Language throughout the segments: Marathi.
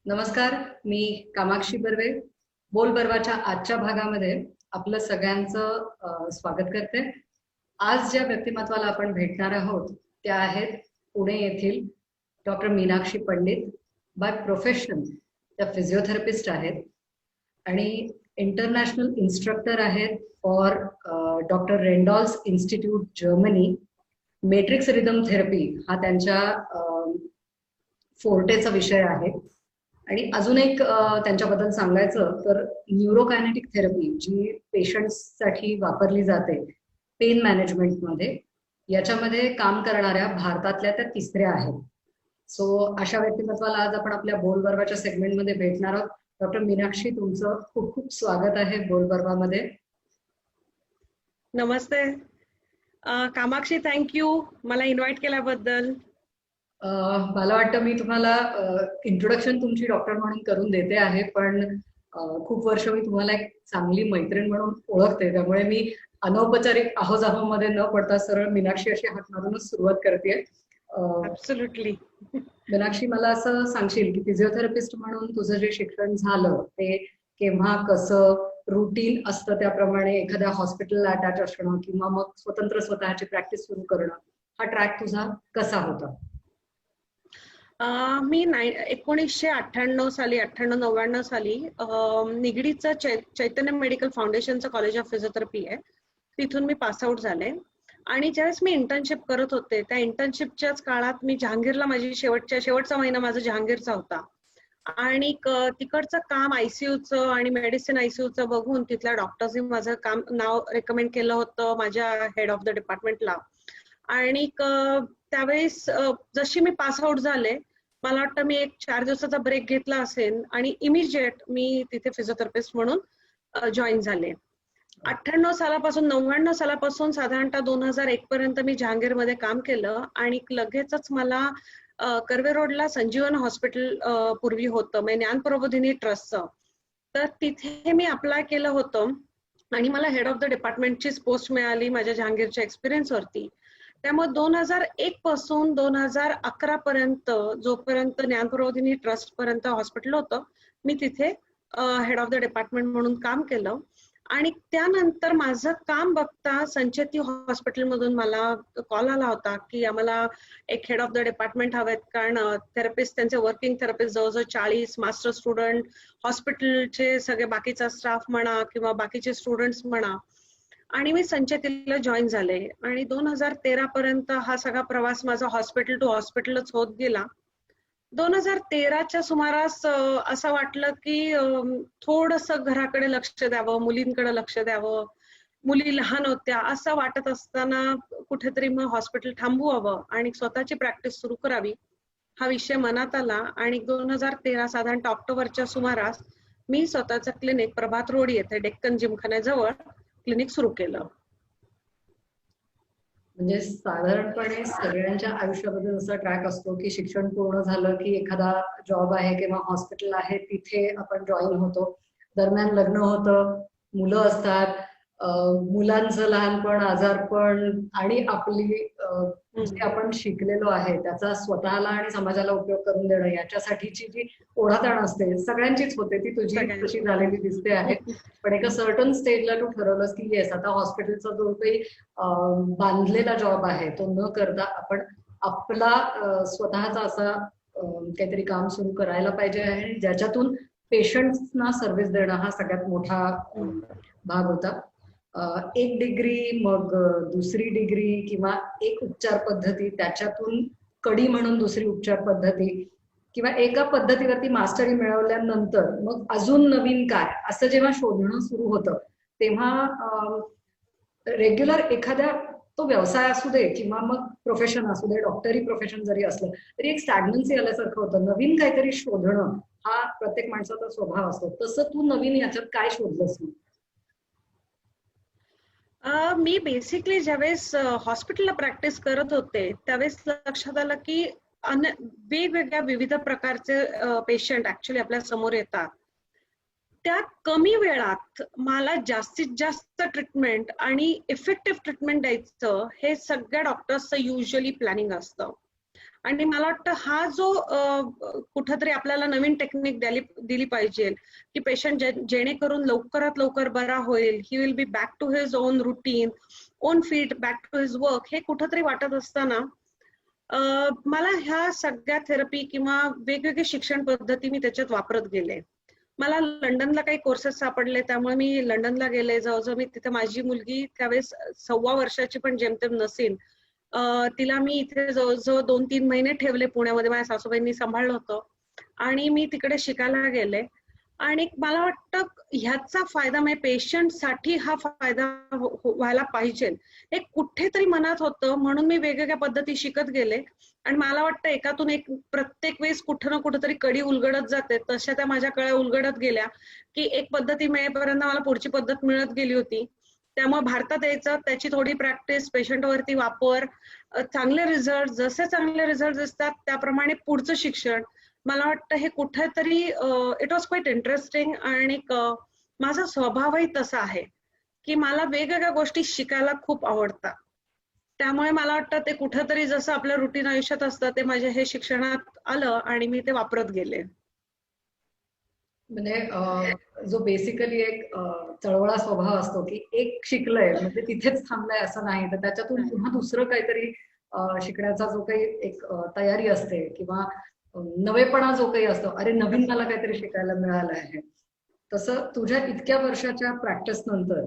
नमस्कार, मी कामाक्षी बर्वे. बोल बर्वाच्या आजच्या भागामध्ये आपलं सगळ्यांचं स्वागत करते. आज ज्या व्यक्तिमत्वाला आपण भेटणार आहोत त्या आहेत पुणे येथील doctor Meenakshi Pandit. By profession त्या फिजिओथेरपिस्ट आहेत आणि इंटरनॅशनल इन्स्ट्रक्टर आहेत for doctor Randoll's institute Germany. Matrix rhythm therapy हा त्यांच्या फोर्टेचा विषय आहे. आणि अजून एक त्यांच्याबद्दल सांगायचं तर न्यूरोकायनेटिक थेरपी जी पेशंट्ससाठी वापरली जाते पेन मॅनेजमेंटमध्ये, याच्यामध्ये काम करणाऱ्या भारतातल्या त्या तिसऱ्या आहेत. सो अशा व्यक्तिमत्वाला आज आपण आपल्या बोल बर्वाच्या सेगमेंटमध्ये भेटणार आहोत. डॉक्टर मीनाक्षी, तुमचं खूप खूप स्वागत आहे बोल बर्वामध्ये. नमस्ते कामाक्षी, थँक्यू मला इन्व्हाइट केल्याबद्दल. मला वाटतं मी तुम्हाला इंट्रोडक्शन तुमची डॉक्टर म्हणून करून देते आहे, पण खूप वर्ष मी तुम्हाला एक चांगली मैत्रीण म्हणून ओळखते, त्यामुळे मी अनौपचारिक आहोजाहो मध्ये न पडता सरळ मीनाक्षी अशी हाक मारूनच सुरुवात करते. ऍब्सोल्युटली. मीनाक्षी, मला असं सांगशील की फिजिओथेरपिस्ट म्हणून तुझं जे शिक्षण झालं ते केव्हा, कसं, रुटीन असतं त्याप्रमाणे एखाद्या हॉस्पिटलला अटॅच असणं किंवा मग स्वतंत्र स्वतःची प्रॅक्टिस सुरू करणं, हा ट्रॅक तुझा कसा होता? मी 1998 साली 98-99 साली निगडीचं चैतन्य मेडिकल फाउंडेशनचं कॉलेज ऑफ फिजिओथेरपी आहे, तिथून मी पास आउट झाले. आणि ज्यावेळेस मी इंटर्नशिप करत होते त्या इंटर्नशिपच्याच काळात मी जहांगीरला, माझी शेवटचा महिना माझा जहांगीरचा होता. आणि तिकडचं काम आयसीयूचं आणि मेडिसिन आयसीयूचं बघून तिथल्या डॉक्टर्सनी माझं नाव रेकमेंड केलं होतं माझ्या हेड ऑफ द डिपार्टमेंटला. आणि त्यावेळेस जशी मी पास आउट झाले, मला वाटतं मी एक 4 दिवसाचा ब्रेक घेतला असेल आणि इमिजिएट मी तिथे फिजिओथेरपिस्ट म्हणून जॉईन झाले. 98 सालापासून 99 सालापासून साधारणतः 2001 पर्यंत मी जहांगीरमध्ये काम केलं. आणि लगेचच मला कर्वे रोडला संजीवन हॉस्पिटल पूर्वी होतं, म्हणजे ज्ञान प्रबोधिनी ट्रस्टचं, तर तिथे मी अप्लाय केलं होतं आणि मला हेड ऑफ द डिपार्टमेंटचीच पोस्ट मिळाली माझ्या जहांगीरच्या एक्सपिरियन्स वरती. त्यामुळे 2001 पासून 2011 पर्यंत, जोपर्यंत ज्ञान प्रबोधिनी ट्रस्ट पर्यंत हॉस्पिटल होतं, मी तिथे हेड ऑफ द डिपार्टमेंट म्हणून काम केलं. आणि त्यानंतर माझं काम बघता संचेती हॉस्पिटलमधून मला कॉल आला होता की आम्हाला एक हेड ऑफ द डिपार्टमेंट हवेत, कारण थेरपिस्ट, त्यांचे वर्किंग थेरपिस्ट जवळजवळ 40, मास्टर स्टुडंट, हॉस्पिटलचे सगळे बाकीचा स्टाफ म्हणा किंवा बाकीचे स्टुडंट्स म्हणा. आणि मी संचेतीला जॉईन झाले. आणि 2013 पर्यंत हा सगळा प्रवास माझा हॉस्पिटल टू हॉस्पिटलच होत गेला. 2013च्या सुमारास असं वाटलं की थोडंसं घराकडे लक्ष द्यावं, मुलींकडे लक्ष द्यावं, मुली लहान होत्या असं वाटत असताना कुठेतरी मग हॉस्पिटल थांबवावं आणि स्वतःची प्रॅक्टिस सुरू करावी हा विषय मनात आला. आणि 2013 साधारणतः ऑक्टोबरच्या सुमारास मी स्वतःचं क्लिनिक प्रभात रोड येथे डेक्कन जिमखान्याजवळ क्लिनिक सुरू केलं. म्हणजे साधारणपणे सगळ्यांच्या आयुष्यामध्ये जसा ट्रॅक असतो की शिक्षण पूर्ण झालं की एखादा जॉब आहे किंवा हॉस्पिटल आहे तिथे आपण जॉईन होतो, दरम्यान लग्न होतं, मुलं असतात, मुलांचं लहानपण, आजारपण आणि आपली जे आपण शिकलेलो आहे त्याचा स्वतःला आणि समाजाला उपयोग करून देणं, याच्यासाठीची जी ओढाताण असते सगळ्यांचीच होते, ती तुझी कशी झालेली दिसते आहे. पण एका सर्टन स्टेजला तू ठरवलंस की येस, आता हॉस्पिटलचा जो काही बांधलेला जॉब आहे तो न करता आपण आपला स्वतःचा असा काहीतरी काम सुरू करायला पाहिजे आहे, ज्याच्यातून पेशंट्सना सर्व्हिस देणं हा सगळ्यात मोठा भाग होता. एक डिग्री, मग दुसरी डिग्री किंवा एक उपचार पद्धती, त्याच्यातून कडी म्हणून दुसरी उपचार पद्धती, किंवा एका पद्धतीवरती मास्टरी मिळवल्यानंतर मग अजून नवीन काय, असं जेव्हा शोधणं सुरू होतं तेव्हा रेग्युलर एखाद्या, तो व्यवसाय असू दे किंवा मग प्रोफेशन असू दे, डॉक्टरी प्रोफेशन जरी असलं तरी एक स्टॅग्नन्सी आल्यासारखं होतं. नवीन काहीतरी शोधणं हा प्रत्येक माणसाचा स्वभाव असतो. तसं तू नवीन याच्यात काय शोधलंस? मी बेसिकली ज्यावेळेस हॉस्पिटलला प्रॅक्टिस करत होते त्यावेळेस लक्षात आलं की वेगवेगळ्या विविध प्रकारचे पेशंट ऍक्च्युली आपल्या समोर येतात. त्या कमी वेळात मला जास्तीत जास्त ट्रीटमेंट आणि इफेक्टिव्ह ट्रीटमेंट द्यायचं हे सगळ्या डॉक्टर्सचं युजली प्लॅनिंग असतं. आणि मला वाटतं हा जो कुठंतरी आपल्याला नवीन टेक्निक दिली पाहिजे की पेशंट जेणेकरून लवकरात लवकर बरा होईल, he will be back to his own routine, own feet, back to his work, हे कुठंतरी वाटत असताना मला ह्या सगळ्या थेरपी किंवा वेगवेगळे शिक्षण पद्धती मी त्याच्यात वापरत गेले. मला लंडनला काही कोर्सेस सापडले, त्यामुळे मी लंडनला गेले. जवळजवळ मी तिथे, माझी मुलगी त्यावेळेस 6.25 वर्षाची पण जेमतेम नसेल, तिला मी इथे जवळजवळ 2-3 महिने ठेवले पुण्यामध्ये. माझ्या सासूबाईंनी सांभाळलं होतं आणि मी तिकडे शिकायला गेले. आणि मला वाटतं ह्याचा फायदा म्हणजे पेशंटसाठी हा फायदा व्हायला पाहिजे हे कुठेतरी मनात होतं, म्हणून मी वेगवेगळ्या पद्धती शिकत गेले. आणि मला वाटतं एकातून एक प्रत्येक वेळेस कुठं ना कुठेतरी कडी उलगडत जाते, तशा त्या माझ्या कळ्या उलगडत गेल्या की एक पद्धती मिळेपर्यंत मला पुढची पद्धत मिळत गेली होती. त्यामुळे भारतात यायचं, त्याची थोडी प्रॅक्टिस, पेशंटवरती वापर, चांगले रिझल्ट, जसे चांगले रिझल्ट दिसतात त्याप्रमाणे पुढचं शिक्षण. मला वाटतं हे कुठेतरी इट वॉज क्वाईट इंटरेस्टिंग. आणि माझा स्वभावही तसा आहे की मला वेगवेगळ्या गोष्टी शिकायला खूप आवडतात. त्यामुळे मला वाटतं ते कुठेतरी जसं आपल्या रुटीन आयुष्यात असतं ते माझ्या हे शिक्षणात आलं आणि मी ते वापरत गेले. म्हणजे जो बेसिकली एक चळवळा स्वभाव असतो की एक शिकलंय म्हणजे तिथेच थांबलंय असं नाही, तर त्याच्यातून पुन्हा दुसरं काहीतरी शिकण्याचा जो काही एक तयारी असते किंवा नवेपणा जो काही असतो, अरे नवीन मला काहीतरी शिकायला मिळालं आहे. तसं तुझ्या इतक्या वर्षाच्या प्रॅक्टिस नंतर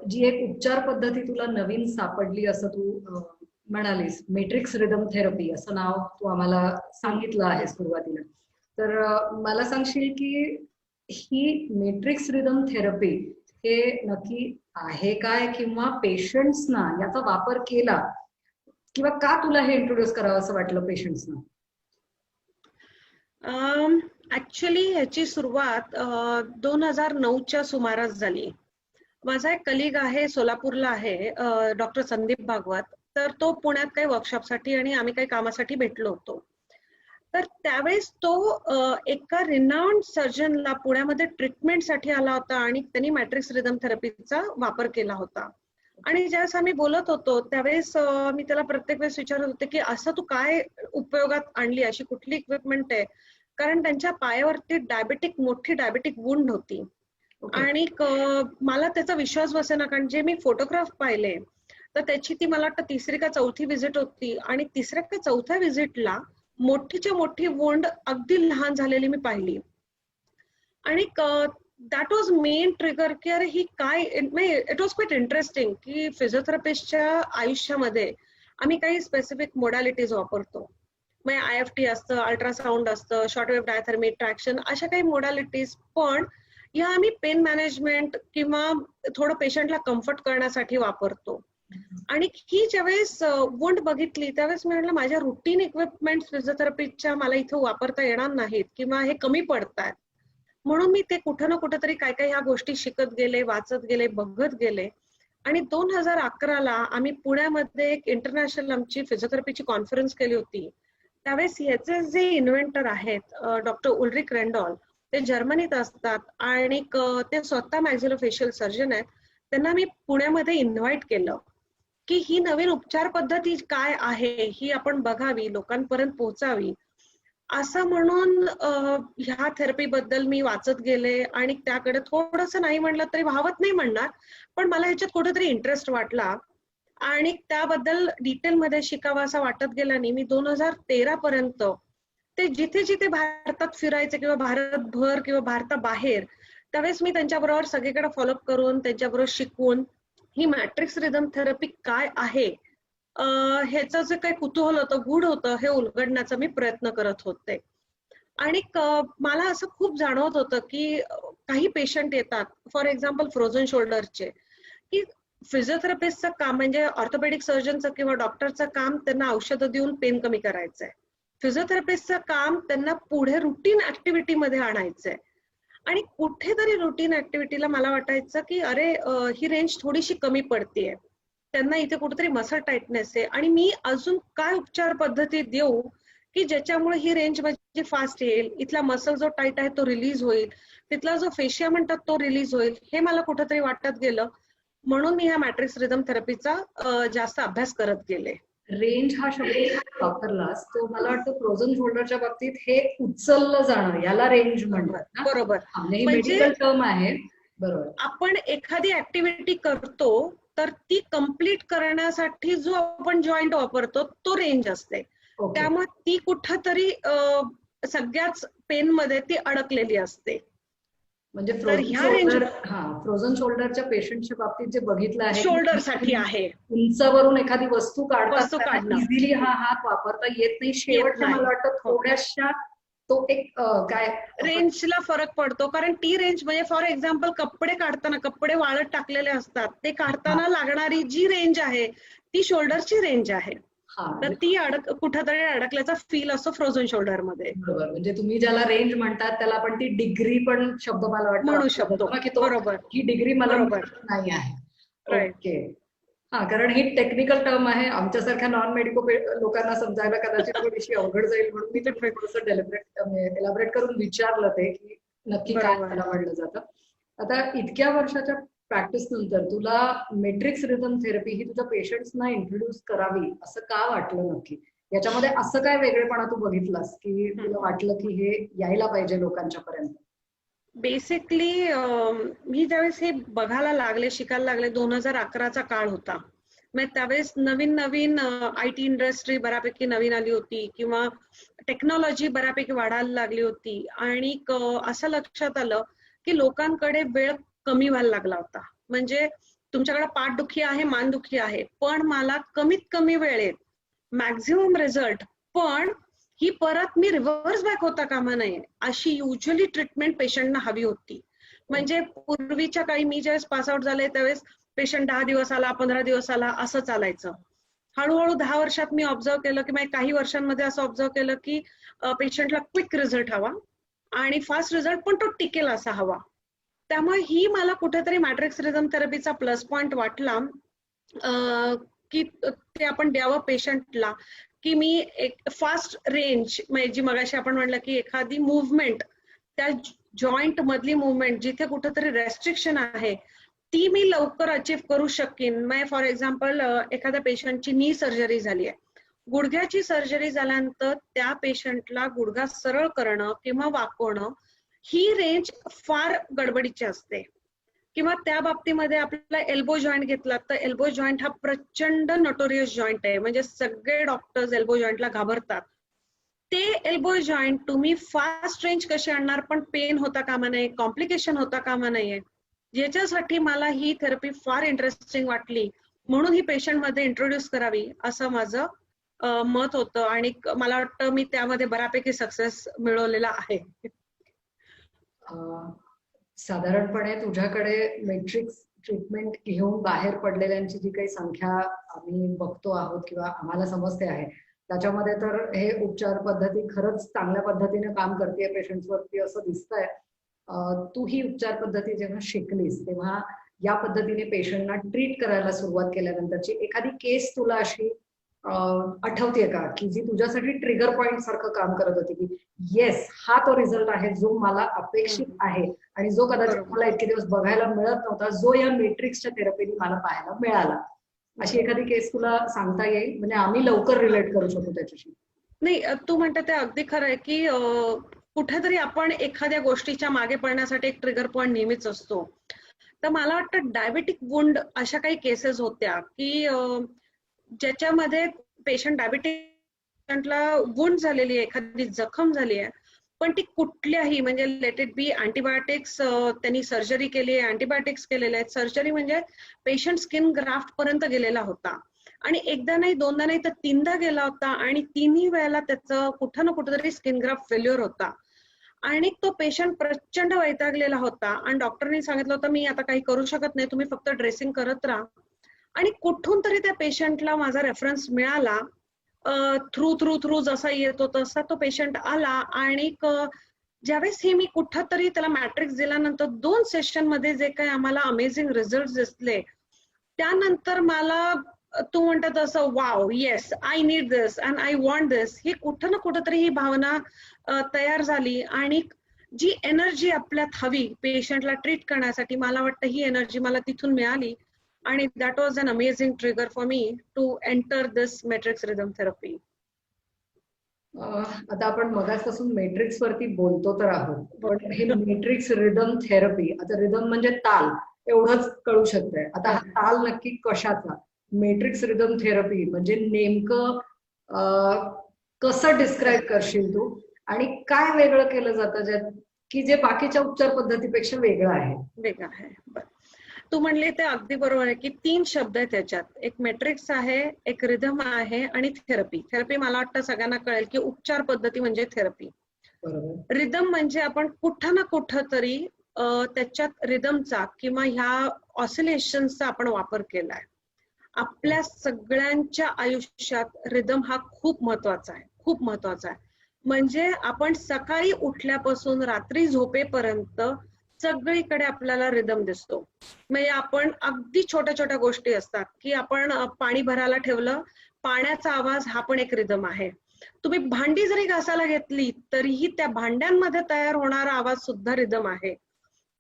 जी एक उपचार पद्धती तुला नवीन सापडली असं तू म्हणालीस, मेट्रिक्स रिदम थेरपी असं नाव तू आम्हाला सांगितलं आहे सुरुवातीला. तर मला सांगशील की ही मेट्रिक्स रिदम थेरपी हे नक्की आहे काय, किंवा पेशंट्सना याचा वापर केला किंवा का तुला हे इंट्रोड्यूस करावं असं वाटलं पेशंट्सना? ऍक्च्युली ह्याची सुरुवात 2009च्या सुमारास झाली. माझा एक कलिग आहे, सोलापूरला आहे, डॉक्टर संदीप भागवत. तर तो पुण्यात काही वर्कशॉपसाठी आणि आम्ही काही कामासाठी भेटलो होतो. तर त्यावेळेस तो एका रिनाउंड सर्जनला पुण्यामध्ये ट्रीटमेंटसाठी आला होता आणि त्यांनी मॅट्रिक्स रिदम थेरपीचा वापर केला होता. आणि ज्यावेळेस आम्ही बोलत होतो त्यावेळेस मी त्याला प्रत्येक वेळेस विचारत होते की असं तू काय उपयोगात आणली, अशी कुठली इक्विपमेंट आहे, कारण त्यांच्या पायावरती मोठी डायबेटिक वुंड होती. आणि मला त्याचा विश्वास बसेना, कारण जे मी फोटोग्राफ पाहिले तर त्याची ती मला वाटतं 3री का 4थी व्हिजिट होती आणि 3ऱ्या का 4थ्या व्हिजिटला मोठीच्या मोठी वुंड अगदी लहान झालेली मी पाहिली. आणि दॅट वॉज मेन ट्रिगर की अरे ही काय, इट वॉज क्वाईट इंटरेस्टिंग की फिजिओथेरपिस्टच्या आयुष्यामध्ये आम्ही काही स्पेसिफिक मोडॅलिटीज वापरतो. म्हणजे IFT असतं, अल्ट्रासाऊंड असतं, शॉर्टवेव्ह डायथर्मी ट्रॅक्शन, अशा काही मोडॅलिटीज, पण या आम्ही पेन मॅनेजमेंट किंवा थोडं पेशंटला कम्फर्ट करण्यासाठी वापरतो. आणि ही ज्यावेळेस वुंड बघितली त्यावेळेस मी म्हटलं माझ्या रुटीन इक्विपमेंट फिजिओथेरपीच्या मला इथं वापरता येणार नाहीत किंवा हे कमी पडतात. म्हणून मी ते कुठं ना कुठेतरी काय काय ह्या गोष्टी शिकत गेले, वाचत गेले, बघत गेले. आणि 2011ला आम्ही पुण्यामध्ये एक इंटरनॅशनल आमची फिजिओथेरपीची कॉन्फरन्स केली होती. त्यावेळेस याचे जे इन्व्हेंटर आहेत डॉक्टर उल्रिक रेंडॉल, ते जर्मनीत असतात आणि ते स्वतः मॅक्झिलोफेशियल सर्जन आहेत. त्यांना मी पुण्यामध्ये इन्व्हाइट केलं की ही नवीन उपचार पद्धती काय आहे ही आपण बघावी, लोकांपर्यंत पोहोचावी. असं म्हणून ह्या थेरपी बद्दल मी वाचत गेले आणि त्याकडे थोडंसं नाही म्हणलं तरी भावत नाही म्हणणार, पण मला ह्याच्यात कुठेतरी इंटरेस्ट वाटला आणि त्याबद्दल डिटेलमध्ये शिकावा असा वाटत गेला. नाही, मी 2013 पर्यंत ते जिथे जिथे भारतात फिरायचे किंवा भारतभर किंवा भारताबाहेर, त्यावेळेस मी त्यांच्याबरोबर सगळीकडे फॉलोअप करून त्यांच्याबरोबर शिकून ही मॅट्रिक्स रिदम थेरपी काय आहे ह्याचं जे काही कुतूहल होतं, गूढ होतं, हे उलगडण्याचा मी प्रयत्न करत होते. आणि मला असं खूप जाणवत होतं की काही पेशंट येतात, फॉर एक्झाम्पल फ्रोझन शोल्डरचे, की फिजिओथेरपिस्टचं काम म्हणजे ऑर्थोपेडिक सर्जनचं किंवा डॉक्टरचं काम त्यांना औषधं देऊन पेन कमी करायचंय. फिजिओथेरपिस्टचं काम त्यांना पुढे रुटीन ऍक्टिव्हिटीमध्ये आणायचंय. आणि कुठेतरी रुटीन ऍक्टिव्हिटीला मला वाटायचं की अरे ही रेंज थोडीशी कमी पडतीये, त्यांना इथे कुठेतरी मसल टाईटनेस आहे आणि मी अजून काय उपचार पद्धती देऊ की ज्याच्यामुळे ही रेंज म्हणजे फास्ट येईल, इथला मसल जो टाईट आहे तो रिलीज होईल, तिथला जो फेशिया म्हणतात तो रिलीज होईल, हे मला कुठेतरी वाटत गेलं. म्हणून मी ह्या मॅट्रिक्स रिदम थेरपीचा जास्त अभ्यास करत गेले. रेंज हा शब्द वापरलास तो मला वाटतं फ्रोझन शोल्डरच्या बाबतीत हे उचललं जाणं याला रेंज म्हणतात ना. बरोबर. म्हणजे ही म्हणजे मेडिकल टर्म आहे. बरोबर. आपण एखादी ऍक्टिव्हिटी करतो तर ती कम्प्लीट करण्यासाठी जो आपण जॉईंट वापरतो तो रेंज असते. ओके. त्यामुळे ती कुठंतरी सगळ्याच पेन मध्ये ती अडकलेली असते. म्हणजे तर फ्रोझन ह्या रेंज शोल्डर फ्रोझन शोल्डरच्या पेशंटच्या बाबतीत जे बघितलं आहे शोल्डर साठी आहे. उंचावरून एखादी वस्तू वस्तू काढतात काढणं. इझिली हा हात वापरता येत नाही. शेवटच्या नाही. मला वाटतं हो. थोड्याशा तो एक काय रेंजला फरक पडतो कारण ती रेंज म्हणजे फॉर एक्झाम्पल कपडे काढताना कपडे वाळत टाकलेले असतात ते काढताना लागणारी जी रेंज आहे ती शोल्डरची रेंज आहे. तर ती कुठंतरी अडकल्याचा फील असतो फ्रोझन शोल्डर मध्ये. बरोबर. म्हणजे तुम्ही ज्याला रेंज म्हणतात त्याला आपण ती डिग्री पण शब्द मला वाटतं म्हणू शकतो. बरोबर. ही डिग्री मला नाही आहे. ओके. कारण ही टेक्निकल टर्म आहे. आमच्यासारख्या नॉन मेडिकल लोकांना समजायला कदाचित थोडीशी अवघड जाईल म्हणून मी ते थोडंसं एलॅबरेट करून विचारलं ते की नक्की काय त्याला म्हणलं जातं. आता इतक्या वर्षाच्या प्रॅक्टिस नंतर तुला मेट्रिक्स रिदम थेरपी ही तुझ्या पेशंट्सना इंट्रोड्यूस करावी असं का वाटलं नक्की? याच्यामध्ये असं काय वेगळेपणा तू बघितलास की तुला वाटलं की हे यायला पाहिजे लोकांच्या पर्यंत? बेसिकली मी ज्यावेळेस हे बघायला लागले शिकायला लागले 2011चा काळ होता. मग त्यावेळेस नवीन नवीन IT इंडस्ट्री बऱ्यापैकी नवीन आली होती किंवा टेक्नॉलॉजी बऱ्यापैकी वाढायला लागली होती आणि असं लक्षात आलं की लोकांकडे वेळ कमी व्हायला लागला होता. म्हणजे तुमच्याकडे पाठदुखी आहे मानदुखी आहे पण मला कमीत कमी वेळेत मॅक्झिमम रिझल्ट पण ही परत मी रिव्हर्स बॅक होता कामा नये अशी युजली ट्रीटमेंट पेशंटना हवी होती. म्हणजे पूर्वीच्या काळी मी ज्यावेळेस पासआउट झाले त्यावेळेस पेशंट 10 दिवस आला 15 दिवस आला असं चालायचं. हळूहळू 10 वर्षात मी ऑब्झर्व केलं की काही वर्षांमध्ये असं ऑब्झर्व केलं की पेशंटला क्विक रिझल्ट हवा आणि फास्ट रिझल्ट पण तो टिकेल असा हवा. त्यामुळे ही मला कुठेतरी मॅट्रिक्स रिदम थेरपीचा प्लस पॉइंट वाटला की ते आपण द्यावं पेशंटला की मी एक फास्ट रेंज जी मगाशी आपण म्हणलं की एखादी मुवमेंट त्या जॉईंट मधली मुवमेंट जिथे कुठेतरी रेस्ट्रिक्शन आहे ती मी लवकर अचीव करू शकेन. फॉर एक्झाम्पल एखाद्या पेशंटची नी सर्जरी झाली आहे, गुडघ्याची सर्जरी झाल्यानंतर त्या पेशंटला गुडघा सरळ करणं किंवा वाकवणं ही रेंज फार गडबडीची असते. किंवा त्या बाबतीमध्ये आपल्याला एल्बो जॉईंट घेतला तर एल्बो जॉईंट हा प्रचंड नोटोरियस जॉईंट आहे. म्हणजे सगळे डॉक्टर्स एल्बो जॉईंटला घाबरतात. ते एल्बो जॉईंट तुम्ही फास्ट रेंज कशी आणणार पण पेन होता कामा नये, कॉम्प्लिकेशन होता कामा नये. याच्यासाठी मला ही थेरपी फार इंटरेस्टिंग वाटली म्हणून ही पेशंट मध्ये इंट्रोड्यूस करावी असं माझं मत होतं आणि मला वाटतं मी त्यामध्ये बऱ्यापैकी सक्सेस मिळवलेला आहे. साधारणपणे तुझ्याकडे मेट्रिक्स ट्रीटमेंट घेऊन बाहेर पडलेल्यांची जी काही संख्या आम्ही बघतो आहोत किंवा आम्हाला समजते आहे त्याच्यामध्ये तर हे उपचार पद्धती खरंच चांगल्या पद्धतीने काम करते पेशंट्सवरती असं दिसतंय. तू ही उपचार पद्धती जेव्हा शिकलीस तेव्हा या पद्धतीने पेशंटना ट्रीट करायला सुरुवात केल्यानंतरची एखादी केस तुला अशी आठवतेय का की जी तुझ्यासाठी ट्रिगर पॉइंट सारखं काम करत होती की येस हा तो रिझल्ट आहे जो मला अपेक्षित आहे आणि जो कदाचित मला इतके दिवस बघायला मिळत नव्हता जो या मेट्रिक्सच्या थेरपीने मला पाहायला मिळाला. अशी एखादी केस तुला सांगता येईल म्हणजे आम्ही लवकर रिलेट करू शकू त्याच्याशी? नाही, तू म्हणते ते अगदी खरं आहे की कुठेतरी आपण एखाद्या गोष्टीच्या मागे पडण्यासाठी एक ट्रिगर पॉइंट नेहमीच असतो. तर मला वाटतं डायबेटिक वुंड अशा काही केसेस होत्या की ज्याच्यामध्ये पेशंट डायबिटिकला वुंड झालेली आहे, एखादी जखम झाली आहे पण ती कुठल्याही म्हणजे लेट इट बी अँटीबायोटिक्स त्यांनी सर्जरी केली आहे, अँटीबायोटिक्स केलेले आहेत. सर्जरी म्हणजे पेशंट स्किन ग्राफ्ट पर्यंत गेलेला होता आणि एकदा नाही दोनदा नाही तर 3दा गेला होता आणि तिन्ही वेळेला त्याचं कुठं ना कुठेतरी स्किन ग्राफ्ट फेल्युअर होता आणि तो पेशंट प्रचंड वैतागलेला होता आणि डॉक्टरनी सांगितलं होतं मी आता काही करू शकत नाही, तुम्ही फक्त ड्रेसिंग करत राहा. आणि कुठून तरी त्या पेशंटला माझा रेफरन्स मिळाला, थ्रू जसा येतो तसा तो पेशंट आला आणि ज्यावेळेस हे मी कुठंतरी त्याला मॅट्रिक्स दिल्यानंतर 2 सेशन मध्ये जे काही आम्हाला अमेझिंग रिझल्ट दिसले त्यानंतर मला तू म्हणतात असं wow yes I need this and I want this he कुठं ना कुठंतरी ही भावना तयार झाली आणि जी एनर्जी आपल्यात हवी पेशंटला ट्रीट करण्यासाठी मला वाटतं ही एनर्जी मला तिथून मिळाली आणि that was an amazing trigger for me to enter this matrix rhythm therapy. आता आपण मगाचपासून मेट्रिक्स वरती बोलतो तर आहोत, पण हे मेट्रिक्स रिदम थेरपी, आता रिदम म्हणजे ताल एवढंच कळू शकतंय. आता हा ताल नक्की कशाचा? मेट्रिक्स रिदम थेरपी म्हणजे नेमकं कसं डिस्क्राईब करशील तू, आणि काय वेगळं केलं जातं ज्यात की जे बाकीच्या उपचार पद्धतीपेक्षा वेगळं आहे? वेगळं आहे. बरं, तू म्हणले ते अगदी बरोबर आहे की 3 शब्द आहेत त्याच्यात. एक मॅट्रिक्स आहे, एक रिदम आहे आणि थेरपी. थेरपी मला वाटतं सगळ्यांना कळेल की उपचार पद्धती म्हणजे थेरपी. बरोबर. रिदम म्हणजे आपण कुठं ना कुठं तरी त्याच्यात रिदमचा किंवा ह्या ऑसिलेशन्सचा आपण वापर केलाय. आपल्या सगळ्यांच्या आयुष्यात रिदम हा खूप महत्वाचा आहे, खूप महत्वाचा आहे. म्हणजे आपण सकाळी उठल्यापासून रात्री झोपेपर्यंत सगळीकडे आपल्याला रिदम दिसतो. म्हणजे आपण अगदी छोट्या छोट्या गोष्टी असतात की आपण पाणी भरायला ठेवलं, पाण्याचा आवाज हा पण एक रिदम आहे. तुम्ही भांडी जरी घासायला घेतली तरीही त्या भांड्यांमध्ये तयार होणारा आवाज सुद्धा रिदम आहे.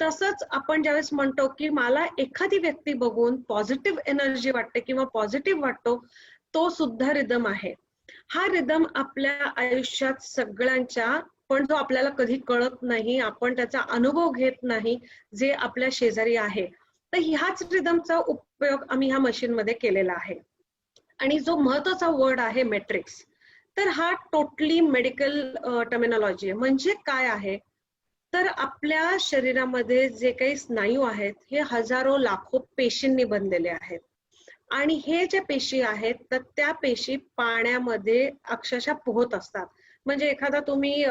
तसंच आपण ज्यावेळेस म्हणतो की मला एखादी व्यक्ती बघून पॉझिटिव्ह एनर्जी वाटते किंवा पॉझिटिव्ह वाटतो, तो सुद्धा रिदम आहे. हा रिदम आपल्या आयुष्यात सगळ्यांच्या, पण जो आपल्याला कधी कळत नाही, आपण त्याचा अनुभव घेत नाही, जे आपल्या शेजारी आहे. तर ह्याच रिदमचा उपयोग आम्ही ह्या मशीन मध्ये केलेला आहे. आणि जो महत्वाचा वर्ड आहे मॅट्रिक्स, तर हा टोटली मेडिकल टर्मिनॉलॉजी आहे. म्हणजे काय आहे, तर आपल्या शरीरामध्ये जे काही स्नायू आहेत हे हजारो लाखो पेशींनी बनलेले आहेत. आणि हे जे पेशी आहेत तर त्या पेशी पाण्यामध्ये अक्षरशः पोहत असतात. म्हणजे एखादा तुम्ही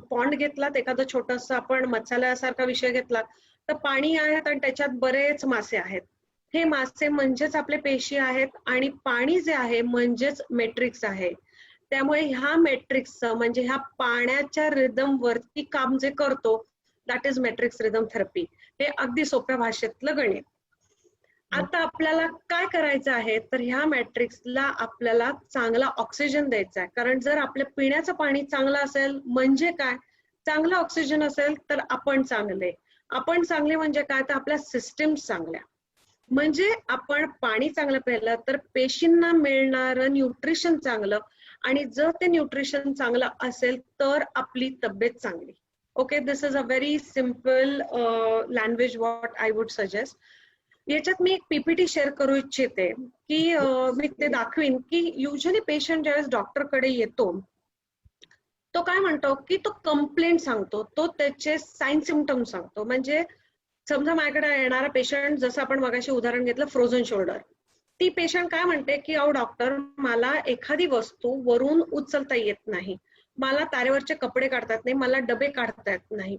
पॉन्ड घेतलात, एखादं छोटस आपण मत्स्यालयासारखा विषय घेतला, तर पाणी आहेत आणि त्याच्यात बरेच मासे आहेत. हे मासे म्हणजेच आपले पेशी आहेत आणि पाणी जे आहे म्हणजेच मॅट्रिक्स आहे. त्यामुळे ह्या मॅट्रिक्सचं म्हणजे ह्या पाण्याच्या रिदम वरती काम जे करतो, that is matrix rhythm therapy. हे अगदी सोप्या भाषेतलं गणित. आता आपल्याला काय करायचं आहे, तर ह्या मॅट्रिक्सला आपल्याला चांगला ऑक्सिजन द्यायचा आहे. कारण जर आपल्या पिण्याचं पाणी चांगलं असेल म्हणजे काय, चांगलं ऑक्सिजन असेल तर आपण चांगले. आपण चांगले म्हणजे काय, तर आपल्या सिस्टीम चांगल्या. म्हणजे आपण पाणी चांगलं प्यायलं तर पेशींना मिळणारं न्यूट्रिशन चांगलं, आणि जर ते न्यूट्रिशन चांगलं असेल तर आपली तब्येत चांगली. Okay, this is a very simple language what I would suggest. याच्यात मी एक पीपीटी शेअर करू इच्छिते की मी ते दाखवीन की युजली पेशंट ज्यावेळेस डॉक्टरकडे येतो, तो काय म्हणतो की तो कंप्लेंट सांगतो, तो त्याचे साइन सिम्पटम सांगतो. म्हणजे समजा माझ्याकडे येणारा पेशंट, जसं आपण मगाशी उदाहरण घेतलं फ्रोझन शोल्डर, ती पेशंट काय म्हणते की अहो डॉक्टर, मला एखादी वस्तू वरून उचलता येत नाही, मला तारेवरचे कपडे काढता येत नाही, मला डबे काढता येत नाही.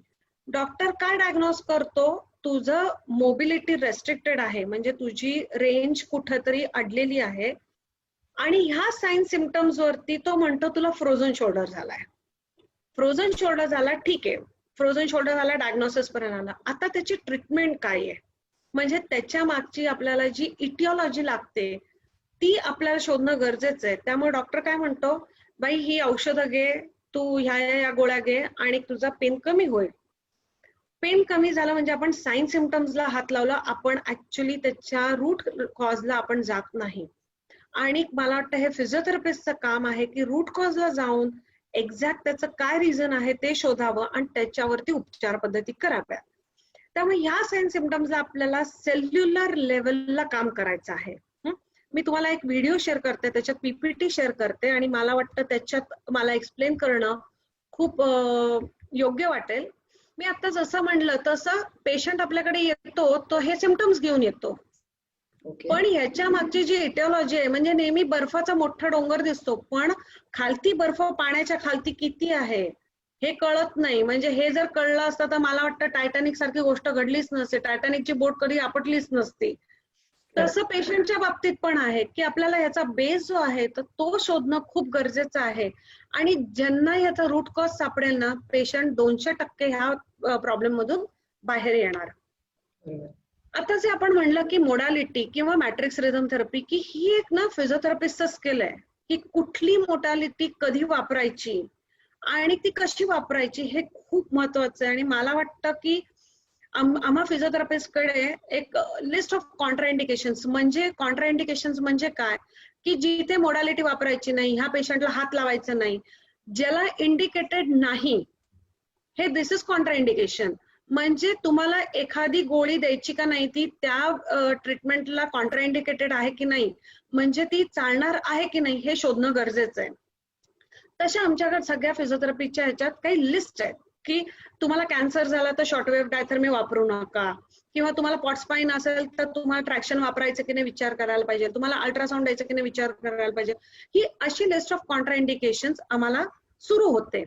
डॉक्टर काय डायग्नोज करतो, तुझं मोबिलिटी रेस्ट्रिक्टेड आहे, म्हणजे तुझी रेंज कुठंतरी अडलेली आहे. आणि ह्या साइन सिम्पटम्स वरती तो म्हणतो तुला फ्रोझन शोल्डर झालाय. फ्रोझन शोल्डर झाला, ठीक आहे, फ्रोझन शोल्डर झाला, डायग्नोसिस पर्यंत आला. आता त्याची ट्रीटमेंट काय आहे, म्हणजे त्याच्या मागची आपल्याला जी इटिओलॉजी लागते ती आपल्याला शोधणं गरजेचं आहे. त्यामुळे डॉक्टर काय म्हणतो, बाई ही औषधं घे, तू ह्या गोळ्या घे आणि तुझा पेन कमी होईल. पेन कमी झालं म्हणजे आपण साइन सिम्पटम्सला हात लावला, आपण ऍक्च्युली त्याच्या रूट कॉजला आपण जात नाही. आणि मला वाटतं हे फिजिओथेरपिस्टचं काम आहे की रूट कॉजला जाऊन एक्झॅक्ट त्याचं काय रिझन आहे ते शोधावं आणि त्याच्यावरती उपचार पद्धती कराव्या. त्यामुळे ह्या साइन सिम्पटम्सला आपल्याला सेल्युलर लेवलला काम करायचं आहे. मी तुम्हाला एक व्हिडिओ शेअर करते, त्याच्यात पीपीटी शेअर करते आणि मला वाटतं त्याच्यात मला एक्सप्लेन करणं खूप योग्य वाटेल. मी आता जसं म्हणलं तसं पेशंट आपल्याकडे येतो तो हे सिम्पटम्स घेऊन येतो, पण ह्याच्या मागची जी इटिओलॉजी आहे, म्हणजे नेहमी बर्फाचा मोठा डोंगर दिसतो, पण खालती बर्फ पाण्याच्या खालती किती आहे हे कळत नाही. म्हणजे हे जर कळलं असतं तर मला वाटतं टायटॅनिक सारखी गोष्ट घडलीच नसते, टायटॅनिकची बोट कधी आपटलीच नसती. तसं पेशंटच्या बाबतीत पण आहे की आपल्याला ह्याचा बेस जो आहे तर तो शोधणं खूप गरजेचं आहे. आणि ज्यांना ह्याचा रूट कॉज सापडेल ना, पेशंट 200% ह्या प्रॉब्लेम मधून बाहेर येणार. आता जे आपण म्हणलं की मोडॅलिटी किंवा मॅट्रिक्स रिदम थेरपी, की ही एक ना फिजिओथेरपिस्टचं स्किल आहे की कुठली मोडॅलिटी कधी वापरायची आणि ती कशी वापरायची हे खूप महत्वाचं आहे. आणि मला वाटतं की आम्हा फिजिओथेरपिस्टकडे एक लिस्ट ऑफ कॉन्ट्राइंडिकेशन्स म्हणजे काय, की जिथे मोडॅलिटी वापरायची नाही, ह्या पेशंटला हात लावायचा नाही, ज्याला इंडिकेटेड नाही, हे दिस इज कॉन्ट्राइंडिकेशन. म्हणजे तुम्हाला एखादी गोळी द्यायची का नाही, ती त्या ट्रीटमेंटला कॉन्ट्राइंडिकेटेड आहे की नाही, म्हणजे ती चालणार आहे की नाही हे शोधणं गरजेचं आहे. तशा आमच्याकडे सगळ्या फिजिओथेरपीच्या ह्याच्यात काही लिस्ट आहेत, की तुम्हाला कॅन्सर झाला तर शॉर्टवेव्ह डायथर्मी वापरू नका, किंवा तुम्हाला पॉटस्पाईन असेल तर तुम्हाला ट्रॅक्शन वापरायचं की नाही विचार करायला पाहिजे, तुम्हाला अल्ट्रासाऊंड द्यायचं की नाही विचार करायला पाहिजे. ही अशी लिस्ट ऑफ कॉन्ट्राइंडिकेशन्स आम्हाला सुरू होते.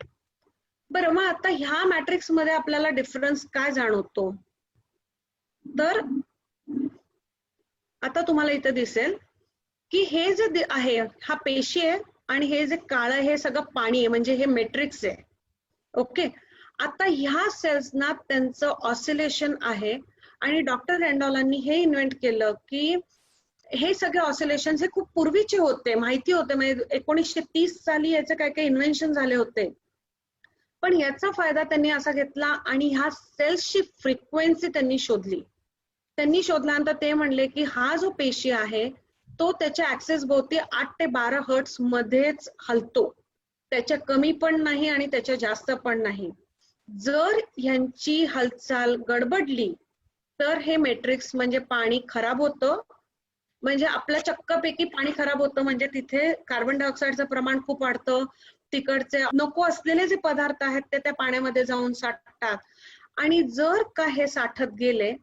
बरं, मग आता ह्या मॅट्रिक्स मध्ये आपल्याला डिफरन्स काय जाणवतो, तर आता तुम्हाला इथे दिसेल की हे जे आहे हा पेशी आहे आणि हे जे काळं हे सगळं पाणी आहे, म्हणजे हे मॅट्रिक्स आहे. ओके, आता ह्या सेल्सना त्यांचं ऑसिलेशन आहे आणि डॉक्टर रँडॉलांनी हे इन्व्हेंट केलं की हे सगळे ऑसिलेशन हे खूप पूर्वीचे होते, माहिती होते, म्हणजे 1930 साली याचे काय काय इन्व्हेन्शन झाले होते. पण याचा फायदा त्यांनी असा घेतला आणि ह्या सेल्सची फ्रिक्वेन्सी त्यांनी शोधली. त्यांनी शोधल्यानंतर ते म्हणले की हा जो पेशी आहे तो त्याच्या ऍक्सेस भोवती 8 ते 12 हर्ट्स मध्येच हलतो, त्याच्या कमी पण नाही आणि त्याच्या जास्त पण नाही. जर ह्यांची हालचाल गडबडली तर हे मॅट्रिक्स म्हणजे पाणी खराब होतं, म्हणजे आपल्या चक्कपैकी पाणी खराब होतं, म्हणजे तिथे कार्बन डायऑक्साईडचं प्रमाण खूप वाढतं, तिकडचे नको असलेले जे पदार्थ आहेत ते त्या पाण्यामध्ये जाऊन साठतात, आणि जर का हे साठत गेले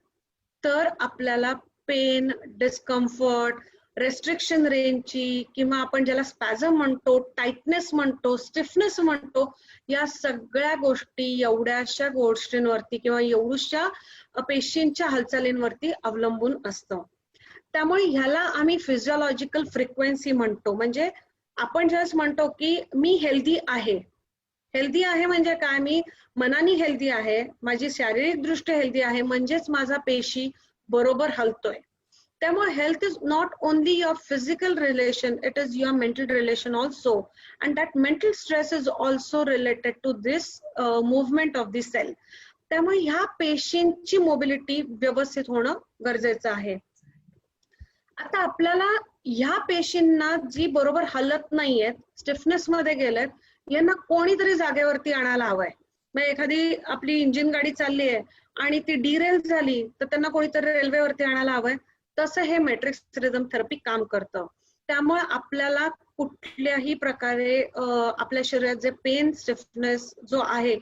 तर आपल्याला पेन, डिस्कम्फर्ट, रेस्ट्रिक्शन रेंजची, किंवा आपण ज्याला स्पॅझम म्हणतो, टाइटनेस म्हणतो, स्टिफनेस म्हणतो, या सगळ्या गोष्टी एवढ्याशा गोष्टींवरती किंवा एवढ्याशा पेशींच्या हालचालींवरती अवलंबून असतं. त्यामुळे ह्याला आम्ही फिजिओलॉजिकल फ्रिक्वेन्सी म्हणतो. म्हणजे आपण ज्यावेळेस म्हणतो की मी हेल्दी आहे, हेल्दी आहे म्हणजे काय, मी मनाने हेल्दी आहे, माझी शारीरिक दृष्ट्या हेल्दी आहे, म्हणजेच माझा पेशी बरोबर हलतोय. त्यामुळे health is not only your physical relation, it is your mental relation also, and that mental stress is also related to this movement of the cell. त्यामुळे ह्या पेशींची मोबिलिटी व्यवस्थित होणं गरजेचं आहे. आता आपल्याला ह्या पेशींना जी बरोबर हलत नाहीयेत, स्टिफनेस मध्ये गेलेत, यांना कोणीतरी जागेवरती आणायला हवंय. म्हणजे एखादी आपली इंजिन गाडी चालली आहे आणि ती डिरेल झाली तर त्यांना कोणीतरी रेल्वेवरती आणायला हवंय. तसं हे मॅट्रिक्स रिदम थेरपी काम करतं. त्यामुळे आपल्याला कुठल्याही प्रकारे आपल्या शरीरात जे पेन, स्टिफनेस जो आहे,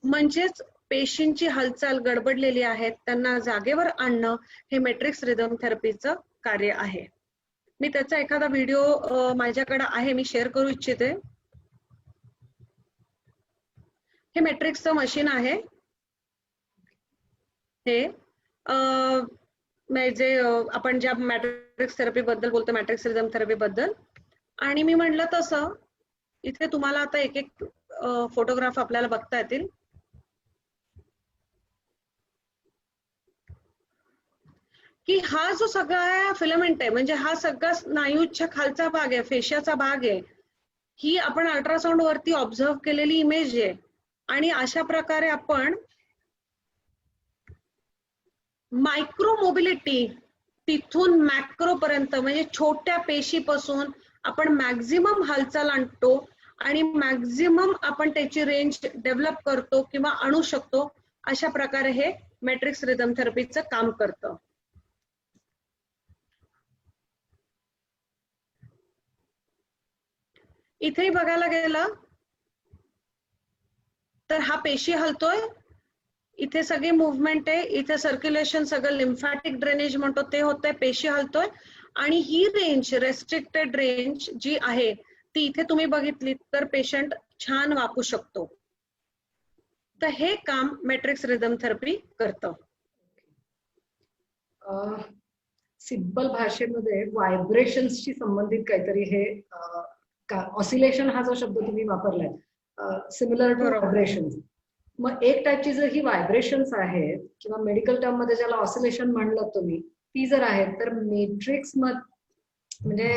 म्हणजेच पेशींची हालचाल गडबडलेली आहे, त्यांना जागेवर आणणं हे मॅट्रिक्स रिदम थेरपीचं कार्य आहे. मी त्याचा एखादा व्हिडिओ माझ्याकडे आहे, मी शेअर करू इच्छिते. हे मॅट्रिक्सचं मशीन आहे. हे म्हणजे आपण ज्या मॅट्रिक्स थेरपी बद्दल बोलतो, मॅट्रिक्स रिदम थेरपी बद्दल, आणि मी म्हटलं तसं इथे तुम्हाला आता एक एक फोटोग्राफ आपल्याला बघता येतील. की हा जो सगळा फिलामेंट आहे, म्हणजे हा सगळा स्नायूच्या खालचा भाग आहे, फेशियाचा भाग आहे, ही आपण अल्ट्रासाऊंड वरती ऑब्झर्व केलेली इमेज आहे. आणि अशा प्रकारे आपण मायक्रो मोबिलिटी तिथून मॅक्रो पर्यंत, म्हणजे छोट्या पेशीपासून आपण मॅक्झिमम हालचाल आणतो आणि मॅक्झिमम आपण त्याची रेंज डेव्हलप करतो किंवा आणू शकतो. अशा प्रकारे हे मॅट्रिक्स रिदम थेरपीचं काम करतं. इथेही बघायला गेलं तर हा पेशी हलतोय, इथे सगळी मुवमेंट आहे, इथे सर्क्युलेशन, सगळं लिम्फॅटिक ड्रेनेज म्हणतो ते होतंय, पेशी हलतोय. आणि ही रेंज, रेस्ट्रिक्टेड रेंज जी आहे ती इथे तुम्ही बघितली तर पेशंट छान वापरू शकतो. तर हे काम मॅट्रिक्स रिदम थेरपी करतं. सिंपल भाषेमध्ये व्हायब्रेशन्सशी संबंधित काहीतरी हे ऑसिलेशन हा जो शब्द तुम्ही वापरलाय, सिमिलर टू व्हायब्रेशन्स. मग एक टाईपची जर ही व्हायब्रेशन्स आहेत किंवा मेडिकल टर्म मध्ये ज्याला ऑसिलेशन म्हणलं तुम्ही, ती जर आहेत, तर मॅट्रिक्स म्हणजे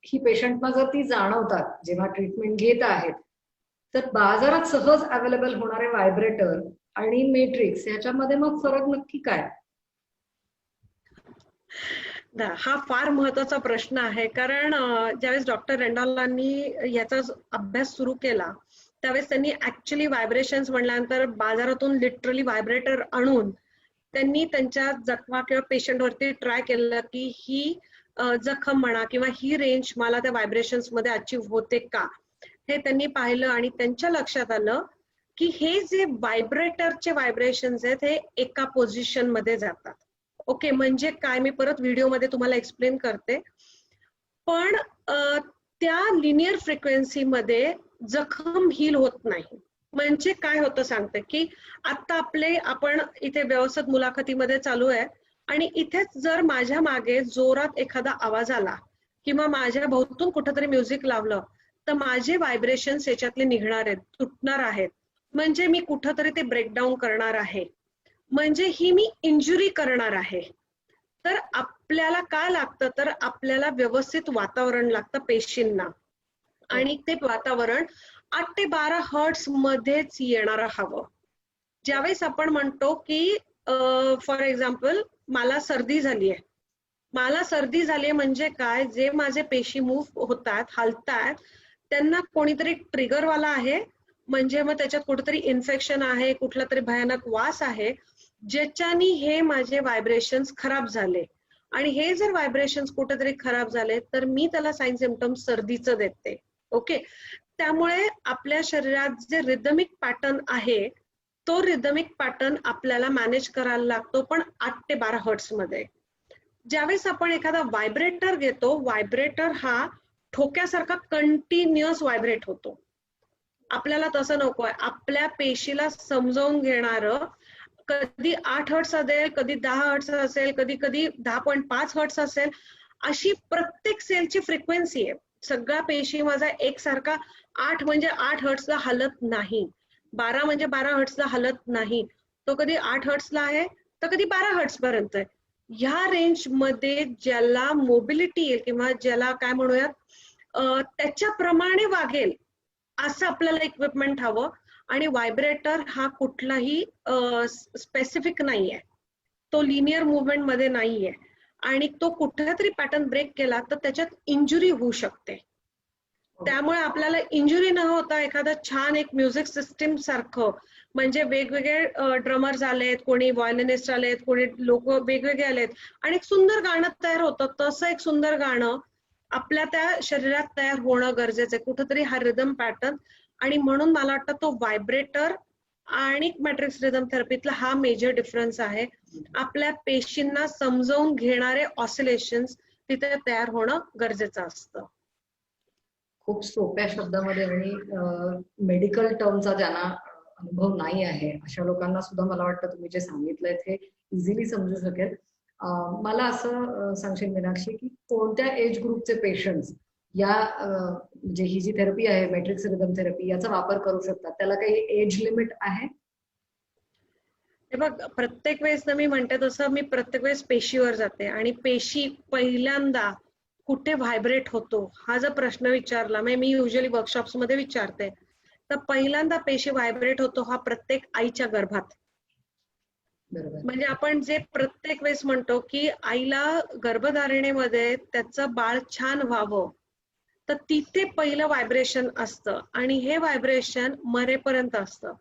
ही पेशंटना जर ती जाणवतात जेव्हा ट्रीटमेंट घेत आहेत, तर बाजारात सहज अवेलेबल होणारे व्हायब्रेटर आणि मेट्रिक्स याच्यामध्ये मग फरक नक्की काय? हा फार महत्वाचा प्रश्न आहे, कारण ज्यावेळेस डॉक्टर रेंडॉलांनी याचा अभ्यास सुरू केला त्यावेळेस त्यांनी ऍक्च्युली व्हायब्रेशन्स म्हणल्यानंतर बाजारातून लिटरली व्हायब्रेटर आणून त्यांनी त्यांच्या जखमा किंवा पेशंट वरती ट्राय केलं की ही जखम म्हणा किंवा ही रेंज मला त्या व्हायब्रेशन्स मध्ये अचीव्ह होते का, हे त्यांनी पाहिलं आणि त्यांच्या लक्षात आलं की हे जे व्हायब्रेटरचे व्हायब्रेशन्स आहेत हे एका पोझिशन मध्ये जातात. ओके, म्हणजे काय, मी परत व्हिडिओमध्ये तुम्हाला एक्सप्लेन करते. पण त्या लिनियर फ्रिक्वेन्सी मध्ये जखम हील होत नाही. म्हणजे काय होतं सांगते की आता आपण इथे व्यवस्थित मुलाखतीमध्ये चालू आहे आणि इथेच जर माझ्या मागे जोरात एखादा आवाज आला किंवा माझ्या भोवतून कुठेतरी म्युझिक लावलं तर माझे व्हायब्रेशन्स याच्यातले निघणार आहेत, तुटणार आहेत. म्हणजे मी कुठंतरी ते ब्रेकडाऊन करणार आहे, म्हणजे ही मी इंजुरी करणार आहे. तर आपल्याला काय लागतं, तर आपल्याला व्यवस्थित वातावरण लागतं पेशींना, आणि ते वातावरण 8 ते 12 हर्ट्स मध्येच येणारं हवं. ज्यावेळेस आपण म्हणतो की फॉर एक्झाम्पल मला सर्दी झाली आहे म्हणजे काय, जे माझे पेशी मूव्ह होतात, हालतात, त्यांना कोणीतरी ट्रिगरवाला आहे, म्हणजे मग त्याच्यात कुठेतरी इन्फेक्शन आहे, कुठला तरी भयानक वास आहे, ज्याच्यानी हे माझे व्हायब्रेशन्स खराब झाले. आणि हे जर व्हायब्रेशन्स कुठेतरी खराब झाले तर मी त्याला साईन सिम्पटम्स सर्दीचं देते. ओके, त्यामुळे आपल्या शरीरात जे रिदमिक पॅटर्न आहे तो रिदमिक पॅटर्न आपल्याला मॅनेज करायला लागतो, पण 8 ते 12 हर्ट्स मध्ये. ज्यावेळेस आपण एखादा व्हायब्रेटर घेतो, व्हायब्रेटर हा ठोक्यासारखा कंटिन्युअस व्हायब्रेट होतो. आपल्याला तसं नकोय. आपल्या पेशीला समजावून घेणारं कधी 8 हर्ट्स असेल, कधी 10 हर्ट्स असेल, कधी कधी 10.5 हर्ट्स असेल, अशी प्रत्येक सेलची फ्रिक्वेन्सी आहे. सगळा पेशी माझा एकसारखा 8 म्हणजे 8 हर्ट्सला हलत नाही, 12 म्हणजे 12 हर्ट्सला हलत नाही. तो कधी 8 हर्ट्सला आहे तर कधी 12 हर्ट्स पर्यंत आहे. ह्या रेंज मध्ये ज्याला मोबिलिटी येईल किंवा ज्याला काय म्हणूयात त्याच्याप्रमाणे वागेल असं आपल्याला इक्विपमेंट हवं. आणि व्हायब्रेटर हा कुठलाही स्पेसिफिक नाहीये, तो लिनियर मुवमेंट मध्ये नाहीये, आणि तो कुठला पॅटर्न ब्रेक केला तर त्याच्यात इंजुरी होऊ शकते. त्यामुळे आपल्याला इंजुरी न होता एखादा छान एक म्युझिक सिस्टीम सारखं, म्हणजे वेगवेगळे ड्रमर्स आलेत, कोणी व्हायोलिनिस्ट आलेत, कोणी लोक वेगवेगळे आलेत, आणि एक सुंदर गाणं तयार होतं, तसं एक सुंदर गाणं आपल्या त्या शरीरात तयार होणं गरजेचं आहे, कुठंतरी हा रिदम पॅटर्न. आणि म्हणून मला वाटतं तो व्हायब्रेटर आणि मॅट्रिक्स रिदम थेरपीतला हा मेजर डिफरन्स आहे. आपल्या पेशींना समजावून घेणारे ऑसिलेशन्स तिथे तयार होणं गरजेचं असतं. खूप सोप्या शब्दामध्ये आणि मेडिकल टर्मचा ज्यांना अनुभव नाही आहे अशा लोकांना सुद्धा मला वाटतं तुम्ही जे सांगितलंय ते इझिली समजू शकेल. मला असं सांगशील मीनाक्षी की कोणत्या एज ग्रुपचे पेशंट्स या म्हणजे ही जी थेरपी आहे मॅट्रिक्स रिदम थेरपी याचा वापर करू शकतात, त्याला काही एज लिमिट आहे? हे बघ, प्रत्येक वेळेस ना मी म्हणते तसं मी प्रत्येक वेळेस पेशीवर जाते, आणि पेशी पहिल्यांदा कुठे व्हायब्रेट होतो हा जर प्रश्न विचारला, मी युजली वर्कशॉप्स मध्ये विचारते, तर पहिल्यांदा पेशी व्हायब्रेट होतो हा प्रत्येक आईच्या गर्भात. म्हणजे आपण जे प्रत्येक वेळेस म्हणतो की आईला गर्भधारणेमध्ये त्याचं बाळ छान व्हावं, तर तिथे पहिलं व्हायब्रेशन असतं, आणि हे व्हायब्रेशन मरेपर्यंत असतं.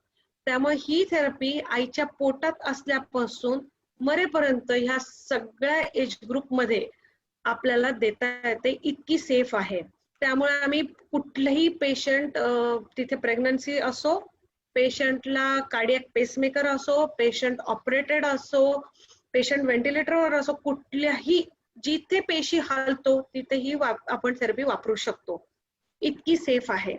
त्यामुळे ही थेरपी आईच्या पोटात असल्यापासून मरेपर्यंत ह्या सगळ्या एज ग्रुप मध्ये आपल्याला देता येते, इतकी सेफ आहे. त्यामुळे आम्ही कुठलंही पेशंट, तिथे प्रेग्नन्सी असो, पेशंटला कार्डियक पेसमेकर असो, पेशंट ऑपरेटेड असो, पेशंट व्हेंटिलेटरवर असो, कुठल्याही जिथे पेशी हालतो तिथेही आपण थेरपी वापरू शकतो, इतकी सेफ आहे.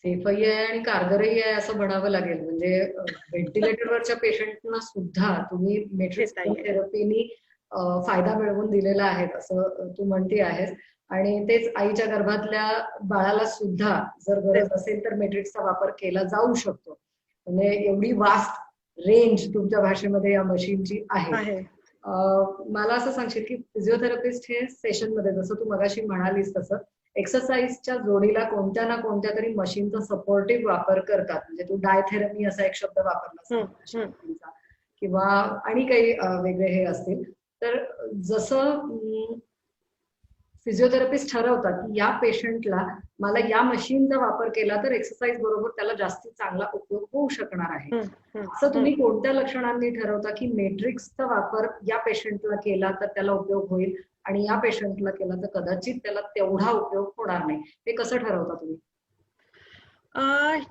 सेफही आहे आणि कारगरही आहे असं म्हणावं लागेल. म्हणजे व्हेंटिलेटरवरच्या पेशंटना सुद्धा तुम्ही मॅट्रिक्स थेरपीनी फायदा मिळवून दिलेला आहे असं तू म्हणते आहेस. आणि तेच आईच्या गर्भातल्या बाळाला सुद्धा जर गरज असेल तर मॅट्रिक्सचा वापर केला जाऊ शकतो. म्हणजे एवढी वास्ट रेंज तुमच्या भाषेमध्ये या मशीनची आहे. मला असं सांगशील की फिजिओथेरपिस्ट हे सेशन मध्ये, जसं तू मगाशी म्हणालीस तसं, एक्सरसाइजच्या जोडीला कोणत्या ना कोणत्या तरी मशीनचा सपोर्टिव्ह वापर करतात. म्हणजे तू डायथेरपी असा एक शब्द वापरला किंवा आणि काही वेगळे हे असतील. तर जसं फिजिओथेरपिस्ट ठरवतात की या पेशंटला मला या मशीनचा वापर केला तर एक्सरसाइज बरोबर त्याला जास्ती चांगला उपयोग होऊ शकणार आहे. असं तुम्ही कोणत्या लक्षणांनी ठरवता की मेट्रिक्सचा वापर या पेशंटला केला तर त्याला उपयोग होईल आणि या पेशंटला केला तर कदाचित त्याला तेवढा उपयोग होणार नाही, हे कसं ठरवता तुम्ही?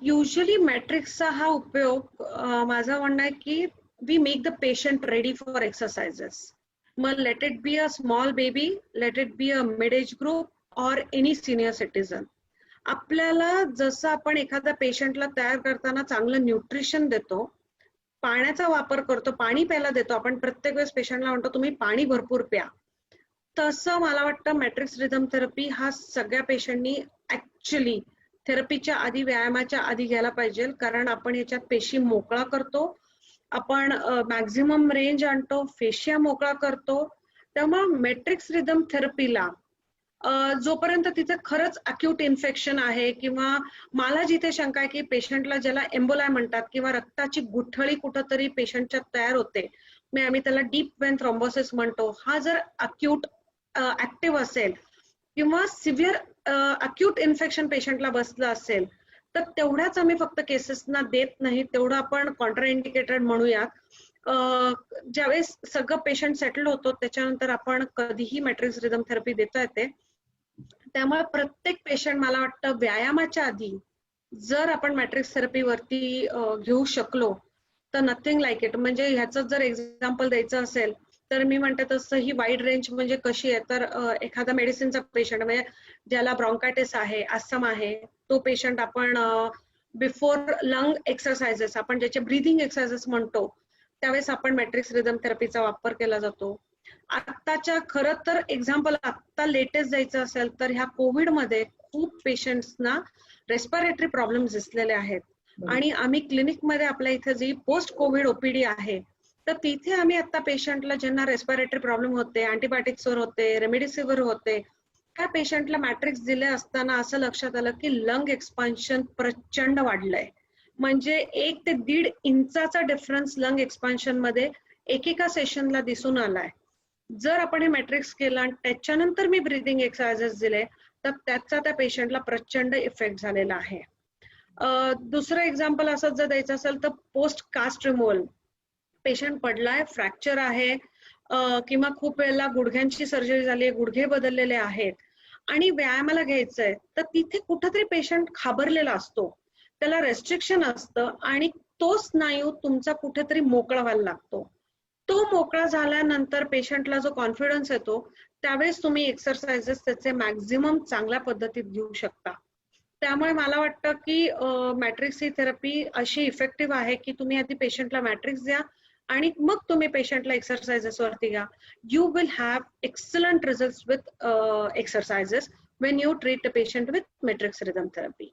युजली मॅट्रिक्सचा हा उपयोग माझं म्हणणं आहे की we make the patient ready for exercises. मग let it be a small baby, let it be a mid age group or any senior citizen. आपल्याला जसं आपण एखाद्या पेशंटला तयार करताना चांगलं न्यूट्रिशन देतो, पाण्याचा वापर करतो, पाणी प्यायला देतो, आपण प्रत्येक वेळेस पेशंटला म्हणतो तुम्ही पाणी भरपूर प्या, तसं मला वाटतं मॅट्रिक्स रिदम थेरपी हा सगळ्या पेशंटनी ऍक्च्युली थेरपीच्या आधी, व्यायामाच्या आधी घ्यायला पाहिजे. कारण आपण याच्यात पेशी मोकळा करतो, आपण मॅक्झिमम रेंज आणतो, फेशिया मोकळा करतो. त्यामुळे मॅट्रिक्स रिदम थेरपीला जोपर्यंत तिथे खरंच अक्यूट इन्फेक्शन आहे किंवा मला जिथे शंका आहे की पेशंटला ज्याला एम्बोलाय म्हणतात किंवा रक्ताची गुठळी कुठंतरी पेशंटच्या तयार होते, आम्ही त्याला डीप वेन थ्रोम्बोसिस म्हणतो, हा जर अक्यूट ऍक्टिव्ह असेल किंवा सिव्हिअर अक्यूट इन्फेक्शन पेशंटला बसलं असेल तर तेवढ्याच आम्ही फक्त केसेसना देत नाही, तेवढं आपण कॉन्ट्राइंडिकेटेड म्हणूयात. ज्यावेळेस सगळं पेशंट सेटल होतो त्याच्यानंतर आपण कधीही मॅट्रिक्स रिदम थेरपी देता येते. त्यामुळे प्रत्येक पेशंट मला वाटतं व्यायामाच्या आधी जर आपण मॅट्रिक्स थेरपीवरती घेऊ शकलो तर नथिंग लाईक इट. म्हणजे ह्याचं जर एक्झाम्पल द्यायचं असेल तर मी म्हणते तसं ही वाईड रेंज म्हणजे कशी आहे तर एखादा मेडिसिनचा पेशंट म्हणजे ज्याला ब्रॉन्कायटिस आहे, अस्थमा आहे, तो पेशंट आपण बिफोर लंग एक्सरसाइजेस, आपण ज्याचे ब्रीदिंग एक्सरसाइजेस म्हणतो, त्यावेळेस आपण मॅट्रिक्स रिदम थेरपीचा वापर केला जातो. आत्ताच्या खरं तर एक्झाम्पल आत्ता लेटेस्ट द्यायचं असेल तर ह्या कोविडमध्ये खूप पेशंट्सना रेस्पिरेटरी प्रॉब्लेम्स दिसलेले आहेत आणि आम्ही क्लिनिकमध्ये आपल्या इथे जी पोस्ट कोविड ओपीडी आहे तर तिथे आम्ही आता पेशंटला ज्यांना रेस्पिरेटरी प्रॉब्लेम होते, अँटीबायोटिक्सवर होते, रेमडेसिवीर होते, त्या पेशंटला मॅट्रिक्स दिले असताना असं लक्षात आलं की लंग एक्सपान्शन प्रचंड वाढलंय. म्हणजे 1 ते 1.5 इंचाचा डिफरन्स लंग एक्सपान्शन मध्ये एकेका सेशनला दिसून आलाय. जर आपण हे मॅट्रिक्स केलं आणि त्याच्यानंतर मी ब्रीदिंग एक्सरसाइजेस दिले तर त्याचा त्या पेशंटला प्रचंड इफेक्ट झालेला आहे. दुसरं एक्झाम्पल असं जर द्यायचं असेल तर पोस्ट कास्ट रिमूव्हल, पेशंट पडलाय, फ्रॅक्चर आहे किंवा खूप वेळेला गुडघ्यांची सर्जरी झाली आहे, गुडघे बदललेले आहेत आणि व्यायामाला घ्यायचंय तर तिथे कुठंतरी पेशंट घाबरलेला असतो, त्याला रेस्ट्रिक्शन असतं आणि तो स्नायू तुमचा कुठेतरी मोकळा व्हायला लागतो. तो मोकळा झाल्यानंतर पेशंटला जो कॉन्फिडन्स येतो त्यावेळेस तुम्ही एक्सरसाइजेस त्याचे मॅक्झिमम चांगल्या पद्धतीत घेऊ शकता. त्यामुळे मला वाटतं की मॅट्रिक्स ही थेरपी अशी इफेक्टिव्ह आहे की तुम्ही आधी पेशंटला मॅट्रिक्स द्या आणि मग तुम्ही पेशंटला एक्सरसाइजेस वरती घ्या. You will have excellent results with exercises when you treat a patient with matrix rhythm therapy.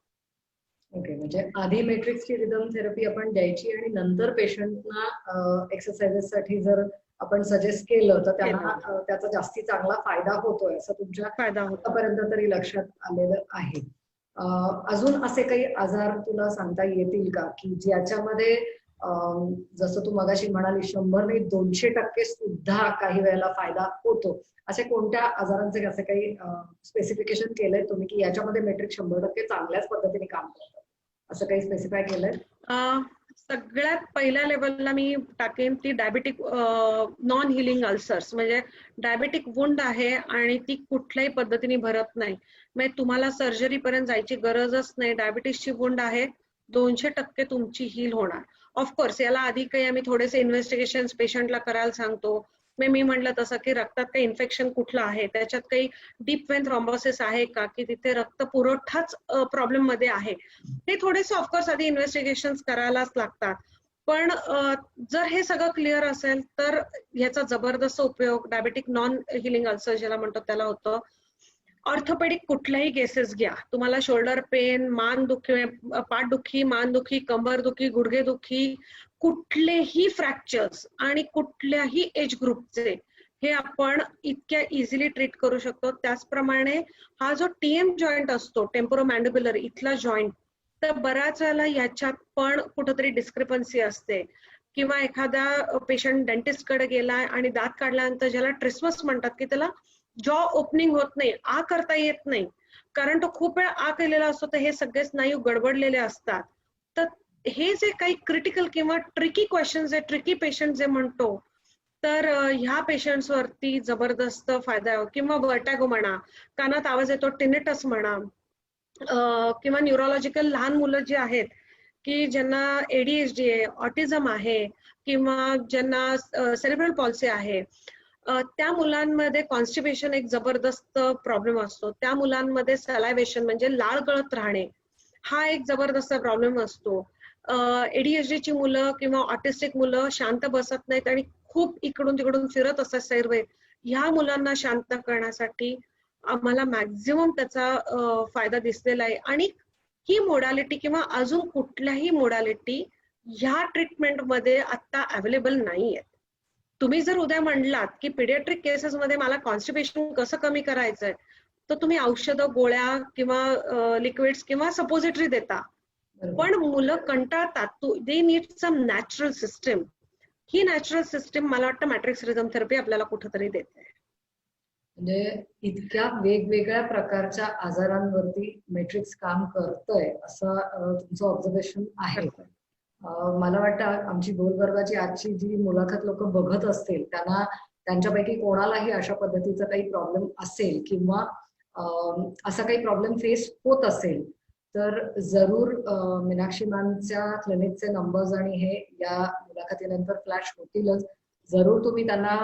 Okay, म्हणजे आधी मॅट्रिक्सची रिदम थेरपी आपण द्यायची आणि नंतर पेशंटना एक्सरसाइजेस साठी जर आपण सजेस्ट केलं तर त्यांना त्याचा जास्ती चांगला फायदा होतोय असं तुमच्या आतापर्यंत तरी लक्षात आलेलं आहे. अजून असे काही आजार तुला सांगता येतील का की ज्याच्यामध्ये जसं तू मगाशी म्हणाली 100 नाही 200% सुद्धा काही वेळेला फायदा होतो, असे कोणत्या आजारांचे असं काही स्पेसिफिकेशन केलंय तुम्ही की याच्यामध्ये मॅट्रिक्स 100% चांगल्याच पद्धतीने काम करतं, असं काही स्पेसिफाय केलंय? सगळ्यात पहिल्या लेवलला मी टाकेन ती डायबेटिक नॉन हिलिंग अल्सर्स, म्हणजे डायबेटिक वुंड आहे आणि ती कुठल्याही पद्धतीने भरत नाही, म्हणजे तुम्हाला सर्जरी पर्यंत जायची गरजच नाही. डायबिटीसची वुंड आहे, 200% तुमची हील होणार. ऑफकोर्स याला आधी काही आम्ही थोडेसे इन्व्हेस्टिगेशन पेशंटला करायला सांगतो. मी म्हटलं तसं की रक्तात काही इन्फेक्शन कुठलं आहे, त्याच्यात काही डीप वेन थ्रोम्बोसिस आहे का, की तिथे रक्त पुरवठाच प्रॉब्लेम मध्ये आहे, हे थोडेसे ऑफकोर्स आधी इन्व्हेस्टिगेशन करायलाच लागतात. पण जर हे सगळं क्लिअर असेल तर ह्याचा जबरदस्त उपयोग डायबेटिक नॉन हिलिंग अल्सर ज्याला म्हणतो त्याला होतं. ऑर्थोपेडिक कुठल्याही केसेस घ्या, तुम्हाला शोल्डर पेन, मान दुखी, पाठदुखी, मानदुखी, कंबर दुखी, गुडघे दुखी, कुठलेही फ्रॅक्चर्स आणि कुठल्याही एज ग्रुपचे हे आपण इतक्या इझिली ट्रीट करू शकतो. त्याचप्रमाणे हा जो TM जॉईंट असतो, टेम्पोरोमॅन्डिब्युलर इथला जॉईंट, तर बऱ्याच वेळेला याच्यात पण कुठंतरी डिस्क्रिपन्सी असते. किंवा एखादा पेशंट डेंटिस्ट कडे गेलाय आणि दात काढल्यानंतर ज्याला ट्रिस्मस म्हणतात, की त्याला जॉ ओपनिंग होत नाही, आ करता येत नाही, कारण तो खूप वेळ आ केलेला असतो, तर हे सगळे स्नायू गडबडलेले असतात. तर हे जे काही क्रिटिकल किंवा ट्रिकी क्वेश्चन्स आहे, ट्रिकी पेशंट जे म्हणतो, तर ह्या पेशंट्स वरती जबरदस्त फायदा आहे. किंवा वर्टॅगो म्हणा, कानात आवाज येतो, टिनिटस म्हणा, किंवा न्यूरोलॉजिकल लहान मुलं जी आहेत की ज्यांना ADHD आहे, ऑटिझम आहे, किंवा ज्यांना सेरेब्रल पॉल्सी आहे, त्या मुलांमध्ये कॉन्स्टिपेशन एक जबरदस्त प्रॉब्लेम असतो. त्या मुलांमध्ये सलायवेशन म्हणजे लाळ गळत राहणे हा एक जबरदस्त प्रॉब्लेम असतो. ADHD ची मुलं किंवा ऑटिस्टिक मुलं शांत बसत नाहीत आणि खूप इकडून तिकडून फिरत असतात सैरवे. ह्या मुलांना शांत करण्यासाठी आम्हाला मॅक्झिमम त्याचा फायदा दिसलेला आहे. आणि ही मोडॅलिटी किंवा अजून कुठल्याही मोडॅलिटी ह्या ट्रीटमेंटमध्ये आता अवेलेबल नाहीये. तुम्ही जर उद्या म्हणलात की पिडियाट्रिक केसेस मध्ये मला कॉन्स्टिपेशन कसं कमी करायचंय, तर तुम्ही औषधं, गोळ्या किंवा लिक्विड्स किंवा सपोजिटरी देता. पण मुलं कंटाळतात. They need some natural system. ही नॅचरल सिस्टम मला वाटतं मॅट्रिक्स रिदम थेरपी आपल्याला कुठेतरी देते. म्हणजे इतक्या वेगवेगळ्या प्रकारच्या आजारांवरती मॅट्रिक्स काम करतंय असं तुमचं ऑब्झर्वेशन आहे. मला वाटतं आमची गोलगर्भाची आजची जी मुलाखत लोक बघत असतील त्यांना त्यांच्यापैकी कोणालाही अशा पद्धतीचा काही प्रॉब्लेम असेल किंवा असा काही प्रॉब्लेम फेस होत असेल तर जरूर मीनाक्षी मॅमच्या क्लिनिकचे नंबर्स आणि हे या मुलाखतीनंतर फ्लॅश होतीलच. जरूर तुम्ही त्यांना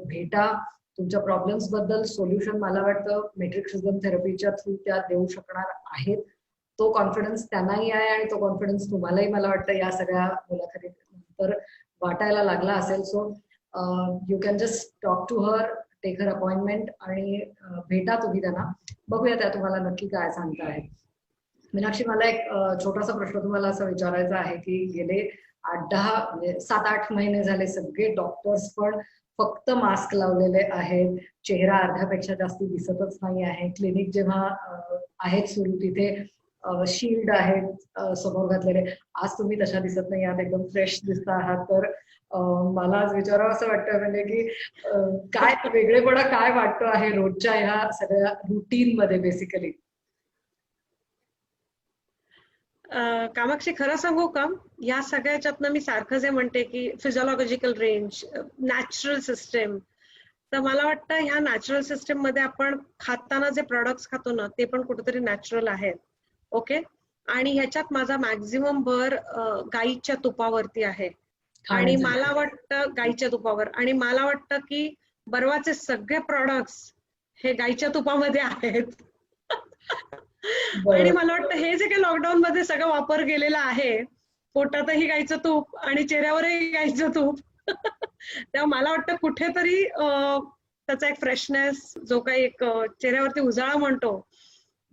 भेटा. तुमच्या प्रॉब्लेम्स बद्दल सोल्युशन मला वाटतं मॅट्रिक्स रिदम थेरपीच्या थ्रू त्या देऊ शकणार आहेत. तो कॉन्फिडन्स त्यांनाही आहे आणि तो कॉन्फिडन्स तुम्हालाही मला वाटतं या सगळ्या मुलाखतीनंतर वाटायला लागला असेल. So you can just talk to her, take her appointment आणि भेटा तुम्ही त्यांना. बघूया त्या तुम्हाला नक्की काय सांगता आहे. मीनाक्षी, मला एक छोटासा प्रश्न तुम्हाला असा विचारायचा आहे की गेले 8-10 म्हणजे 7-8 महिने झाले सगळे डॉक्टर्स पण फक्त मास्क लावलेले आहेत, चेहरा अर्ध्यापेक्षा जास्ती दिसतच नाही आहे. क्लिनिक जेव्हा आहेत सुरू तिथे शील्ड आहेत समोर घातलेले. आज तुम्ही तशा दिसत नाही आहात, एकदम फ्रेश दिसता आहात. तर मला आज विचारावं असं वाटतं म्हणजे की काय वेगळेपणा काय वाटतो आहे रोजच्या ह्या सगळ्या रुटीन मध्ये बेसिकली. कामाक्षी, खरं सांगू का, या सगळ्याच्यातनं मी सारखं जे म्हणते की फिजिओलॉजिकल रेंज, नॅचरल सिस्टम, तर मला वाटतं ह्या नॅचरल सिस्टम मध्ये आपण खाताना जे प्रॉडक्ट्स खातो ना ते पण कुठेतरी नॅचरल आहेत. ओके. आणि ह्याच्यात माझा मॅक्झिमम भर गाईच्या तुपावरती आहे. आणि मला वाटतं गाईच्या तुपावर, आणि मला वाटतं की बर्वाचे सगळे प्रॉडक्ट्स हे गाईच्या तुपामध्ये आहेत. आणि मला वाटतं हे जे काही लॉकडाऊन मध्ये सगळं वापर केलेला आहे, पोटातही गाईचं तूप आणि चेहऱ्यावरही गाईचं तूप, तेव्हा मला वाटतं कुठेतरी त्याचा एक फ्रेशनेस, जो काही एक चेहऱ्यावरती उजाळा म्हणतो,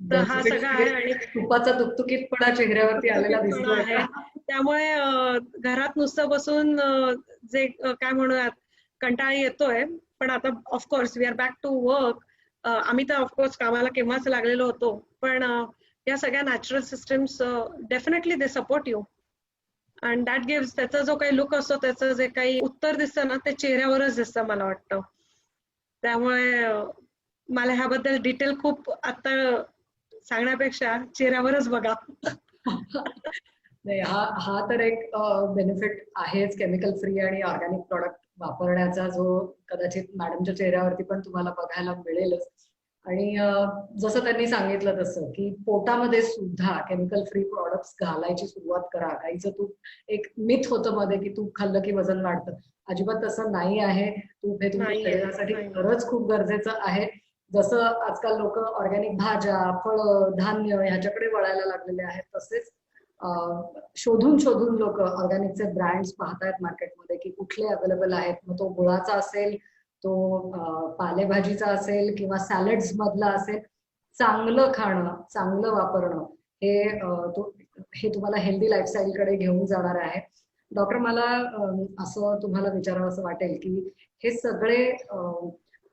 तर हा सगळा आहे. आणि तुपाचा तुकतुकीतपणा चेहऱ्यावरती आलेला दिसतोय. त्यामुळे घरात नुसतं बसून जे काय म्हणूयात कंटाळा येतोय, पण आता of course we are back to work. आम्ही तर ऑफकोर्स कामाला केव्हाच लागलेलो होतो, पण या सगळ्या natural systems definitely they support you and that gives, त्याचा जो काही लुक असतो, त्याचं जे काही उत्तर दिसतं ना ते चेहऱ्यावरच दिसतं मला वाटतं. त्यामुळे मला ह्याबद्दल डिटेल खूप आता सांगण्यापेक्षा चेहऱ्यावरच बघा. नाही, हा तर एक बेनिफिट आहेच केमिकल फ्री आणि ऑर्गॅनिक प्रॉडक्ट वापरण्याचा, जो कदाचित मॅडमच्या चेहऱ्यावरती पण तुम्हाला बघायला मिळेलच. आणि जसं त्यांनी सांगितलं तसं की पोटामध्ये सुद्धा केमिकल फ्री प्रॉडक्ट्स घालायची सुरुवात करा. गाईचं तूप, एक मिथ होतं मध्ये की तूप खाल्लं की वजन वाढतं. अजिबात तसं नाही आहे. तूप हे तुमच्या शरीरासाठी खरंच खूप गरजेचं आहे. जसं आजकाल लोक ऑर्गॅनिक भाज्या, फळं, धान्य ह्याच्याकडे वळायला लागलेले आहेत, तसेच शोधून शोधून लोक ऑर्गॅनिकचे ब्रँड्स पाहतायत मार्केटमध्ये की कुठले अवेलेबल आहेत. मग तो गुळाचा असेल, तो पालेभाजीचा असेल किंवा सॅलड्स मधला असेल. चांगलं खाणं, चांगलं वापरणं हे तुम्हाला हेल्दी लाईफस्टाईल कडे घेऊन जाणार आहे. डॉक्टर मला असं तुम्हाला विचारावं असं वाटेल की हे सगळे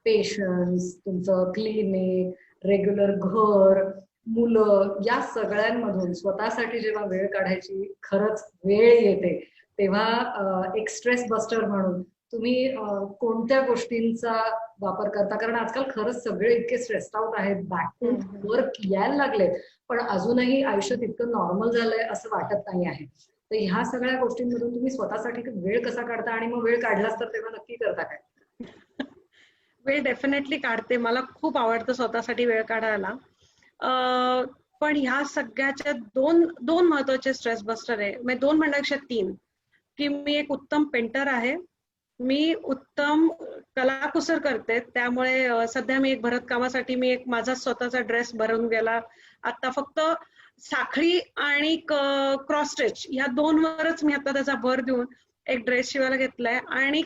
पेशन्स, तुमचं क्लिनिक, रेग्युलर घर, मुलं, या सगळ्यांमधून स्वतःसाठी जेव्हा वेळ काढायची खरंच वेळ येते तेव्हा एक स्ट्रेस बस्टर म्हणून तुम्ही कोणत्या गोष्टींचा वापर करता? कारण आजकाल खरंच सगळे इतके स्ट्रेस्ड आउट आहेत, बॅक टू वर्क यायला लागलेत, पण अजूनही आयुष्य तितकं नॉर्मल झालंय असं वाटत नाही आहे. तर ह्या सगळ्या गोष्टींमधून तुम्ही स्वतःसाठी वेळ कसा काढता आणि मग वेळ काढलाच तर तेव्हा नक्की करता काय? वेळ डेफिनेटली काढते. मला खूप आवडतं स्वतःसाठी वेळ काढायला. पण ह्या सगळ्याच्या दोन महत्वाचे स्ट्रेस बस्टर आहे. म्हणजे 2 म्हणण्यापेक्षा 3, की मी एक उत्तम पेंटर आहे. मी उत्तम कलाकुसर करते. त्यामुळे सध्या मी एक भरतकामासाठी मी एक माझा स्वतःचा ड्रेस भरून गेला. आता फक्त साखळी आणि क्रॉस स्टिच ह्या 2 वरच मी आता त्याचा भर देऊन एक ड्रेस शिवायला घेतलाय. आणि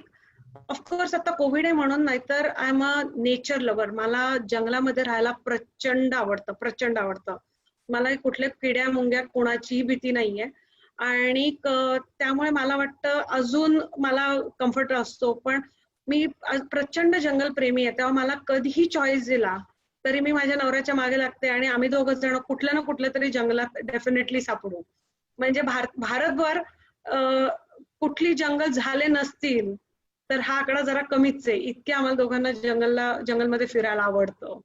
ऑफकोर्स आता कोविड आहे म्हणून, नाहीतर I am a nature lover. मला जंगलामध्ये राहायला प्रचंड आवडतं. मला कुठल्या किड्या मुंग्या कोणाचीही भीती नाहीये. आणि त्यामुळे मला वाटतं अजून मला कम्फर्ट असतो. पण मी प्रचंड जंगल प्रेमी आहे, तेव्हा मला कधीही चॉईस दिला तरी मी माझ्या नवऱ्याच्या मागे लागते आणि आम्ही दोघं जण कुठल्या ना कुठल्या तरी जंगलात डेफिनेटली सापडू. म्हणजे भारतभर कुठली जंगल झाले नसतील तर हा आकडा जरा कमीच आहे. इतके आम्हाला दोघांना जंगलमध्ये फिरायला आवडतं.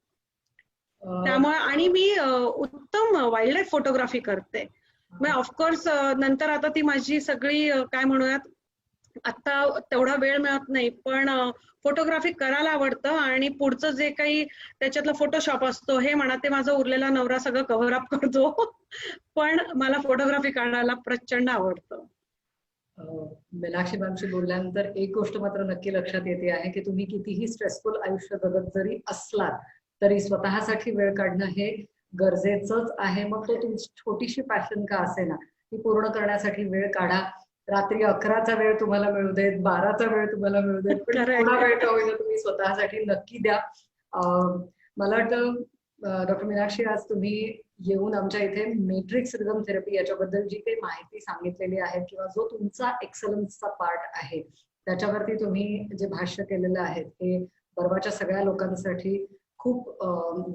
त्यामुळे आणि मी उत्तम वाईल्ड लाईफ फोटोग्राफी करते. मग ऑफकोर्स नंतर आता ती माझी सगळी काय म्हणूयात, आता तेवढा वेळ मिळत नाही, पण फोटोग्राफी करायला आवडतं. आणि पुढचं जे काही त्याच्यातलं फोटोशॉप असतो हे म्हणा, ते माझा उरलेला नवरा सगळं कव्हर अप करतो. पण मला फोटोग्राफी करायला प्रचंड आवडतं. मीनाक्षी मॅमशी बोलल्यानंतर एक गोष्ट मात्र नक्की लक्षात येते आहे की तुम्ही कितीही स्ट्रेसफुल आयुष्य जगत जरी असलात तरी स्वतःसाठी वेळ काढणं हे गरजेचंच आहे. मग तो तुमची छोटीशी पॅशन का असेना ती पूर्ण करण्यासाठी वेळ काढा. रात्री 11चा वेळ तुम्हाला मिळू देत, 12चा वेळ तुम्हाला मिळू देत, पण थोडा वेळ का होईना तुम्ही स्वतःसाठी नक्की द्या. मला वाटतं डॉक्टर मीनाक्षी, आज तुम्ही येऊन आमच्या इथे मॅट्रिक्स रिदम थेरपी याच्याबद्दल जी काही माहिती सांगितलेली आहे किंवा जो तुमचा एक्सलन्सचा पार्ट आहे त्याच्यावरती तुम्ही जे भाष्य केलेलं आहे ते परवाच्या सगळ्या लोकांसाठी खूप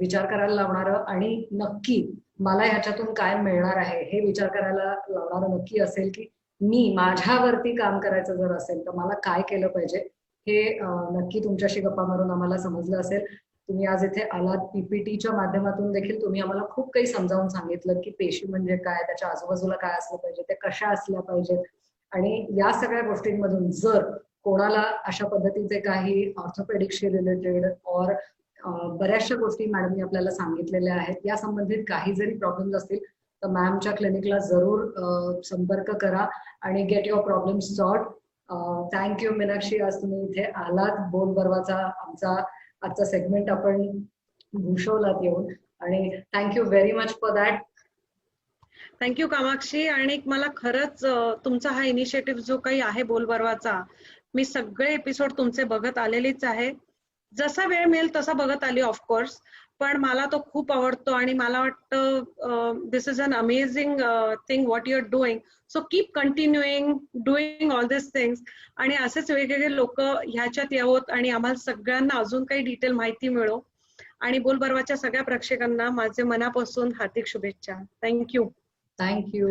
विचार करायला लावणारं आणि नक्की मला ह्याच्यातून काय मिळणार आहे हे विचार करायला लावणारं नक्की असेल की मी माझ्यावरती काम करायचं जर असेल तर मला काय केलं पाहिजे हे नक्की तुमच्याशी गप्पा मारून आम्हाला समजलं असेल. तुम्ही आज इथे आलात, पीपीटीच्या माध्यमातून देखील तुम्ही आम्हाला खूप काही समजावून सांगितलं की पेशी म्हणजे काय, त्याच्या आजूबाजूला काय असलं पाहिजे, ते कशा असल्या पाहिजेत. आणि या सगळ्या गोष्टींमधून जर कोणाला अशा पद्धतीचे काही ऑर्थोपेडिक्सशी रिलेटेड और बऱ्याचशा गोष्टी मॅडमनी आपल्याला सांगितलेल्या आहेत, या संबंधित काही जरी प्रॉब्लेम्स असतील तर मॅमच्या क्लिनिकला जरूर संपर्क करा आणि get your problems solved. Thank you Meenakshi, आज तुम्ही इथे आलात. बोल बर्वाचा आमचा आजचा सेगमेंट आपण भूषवलात येऊन, आणि thank you very much for that. Thank you Kamakshi. आणि मला खरंच तुमचा हा इनिशिएटिव्ह जो काही आहे बोलबर्वाचा, मी सगळे एपिसोड तुमचे बघत आलेलीच आहे. जसा वेळ मिळेल तसा बघत आली ऑफकोर्स, पण मला तो खूप आवडतो आणि मला वाटतं this is an amazing thing what you are doing. So keep continuing doing all this things. आणि असेच वेगवेगळे लोक ह्याच्यात यावोत आणि आम्हाला सगळ्यांना अजून काही डिटेल माहिती मिळो. आणि बोलबर्वाच्या सगळ्या प्रेक्षकांना माझे मनापासून हार्दिक शुभेच्छा. थँक्यू. थँक्यू.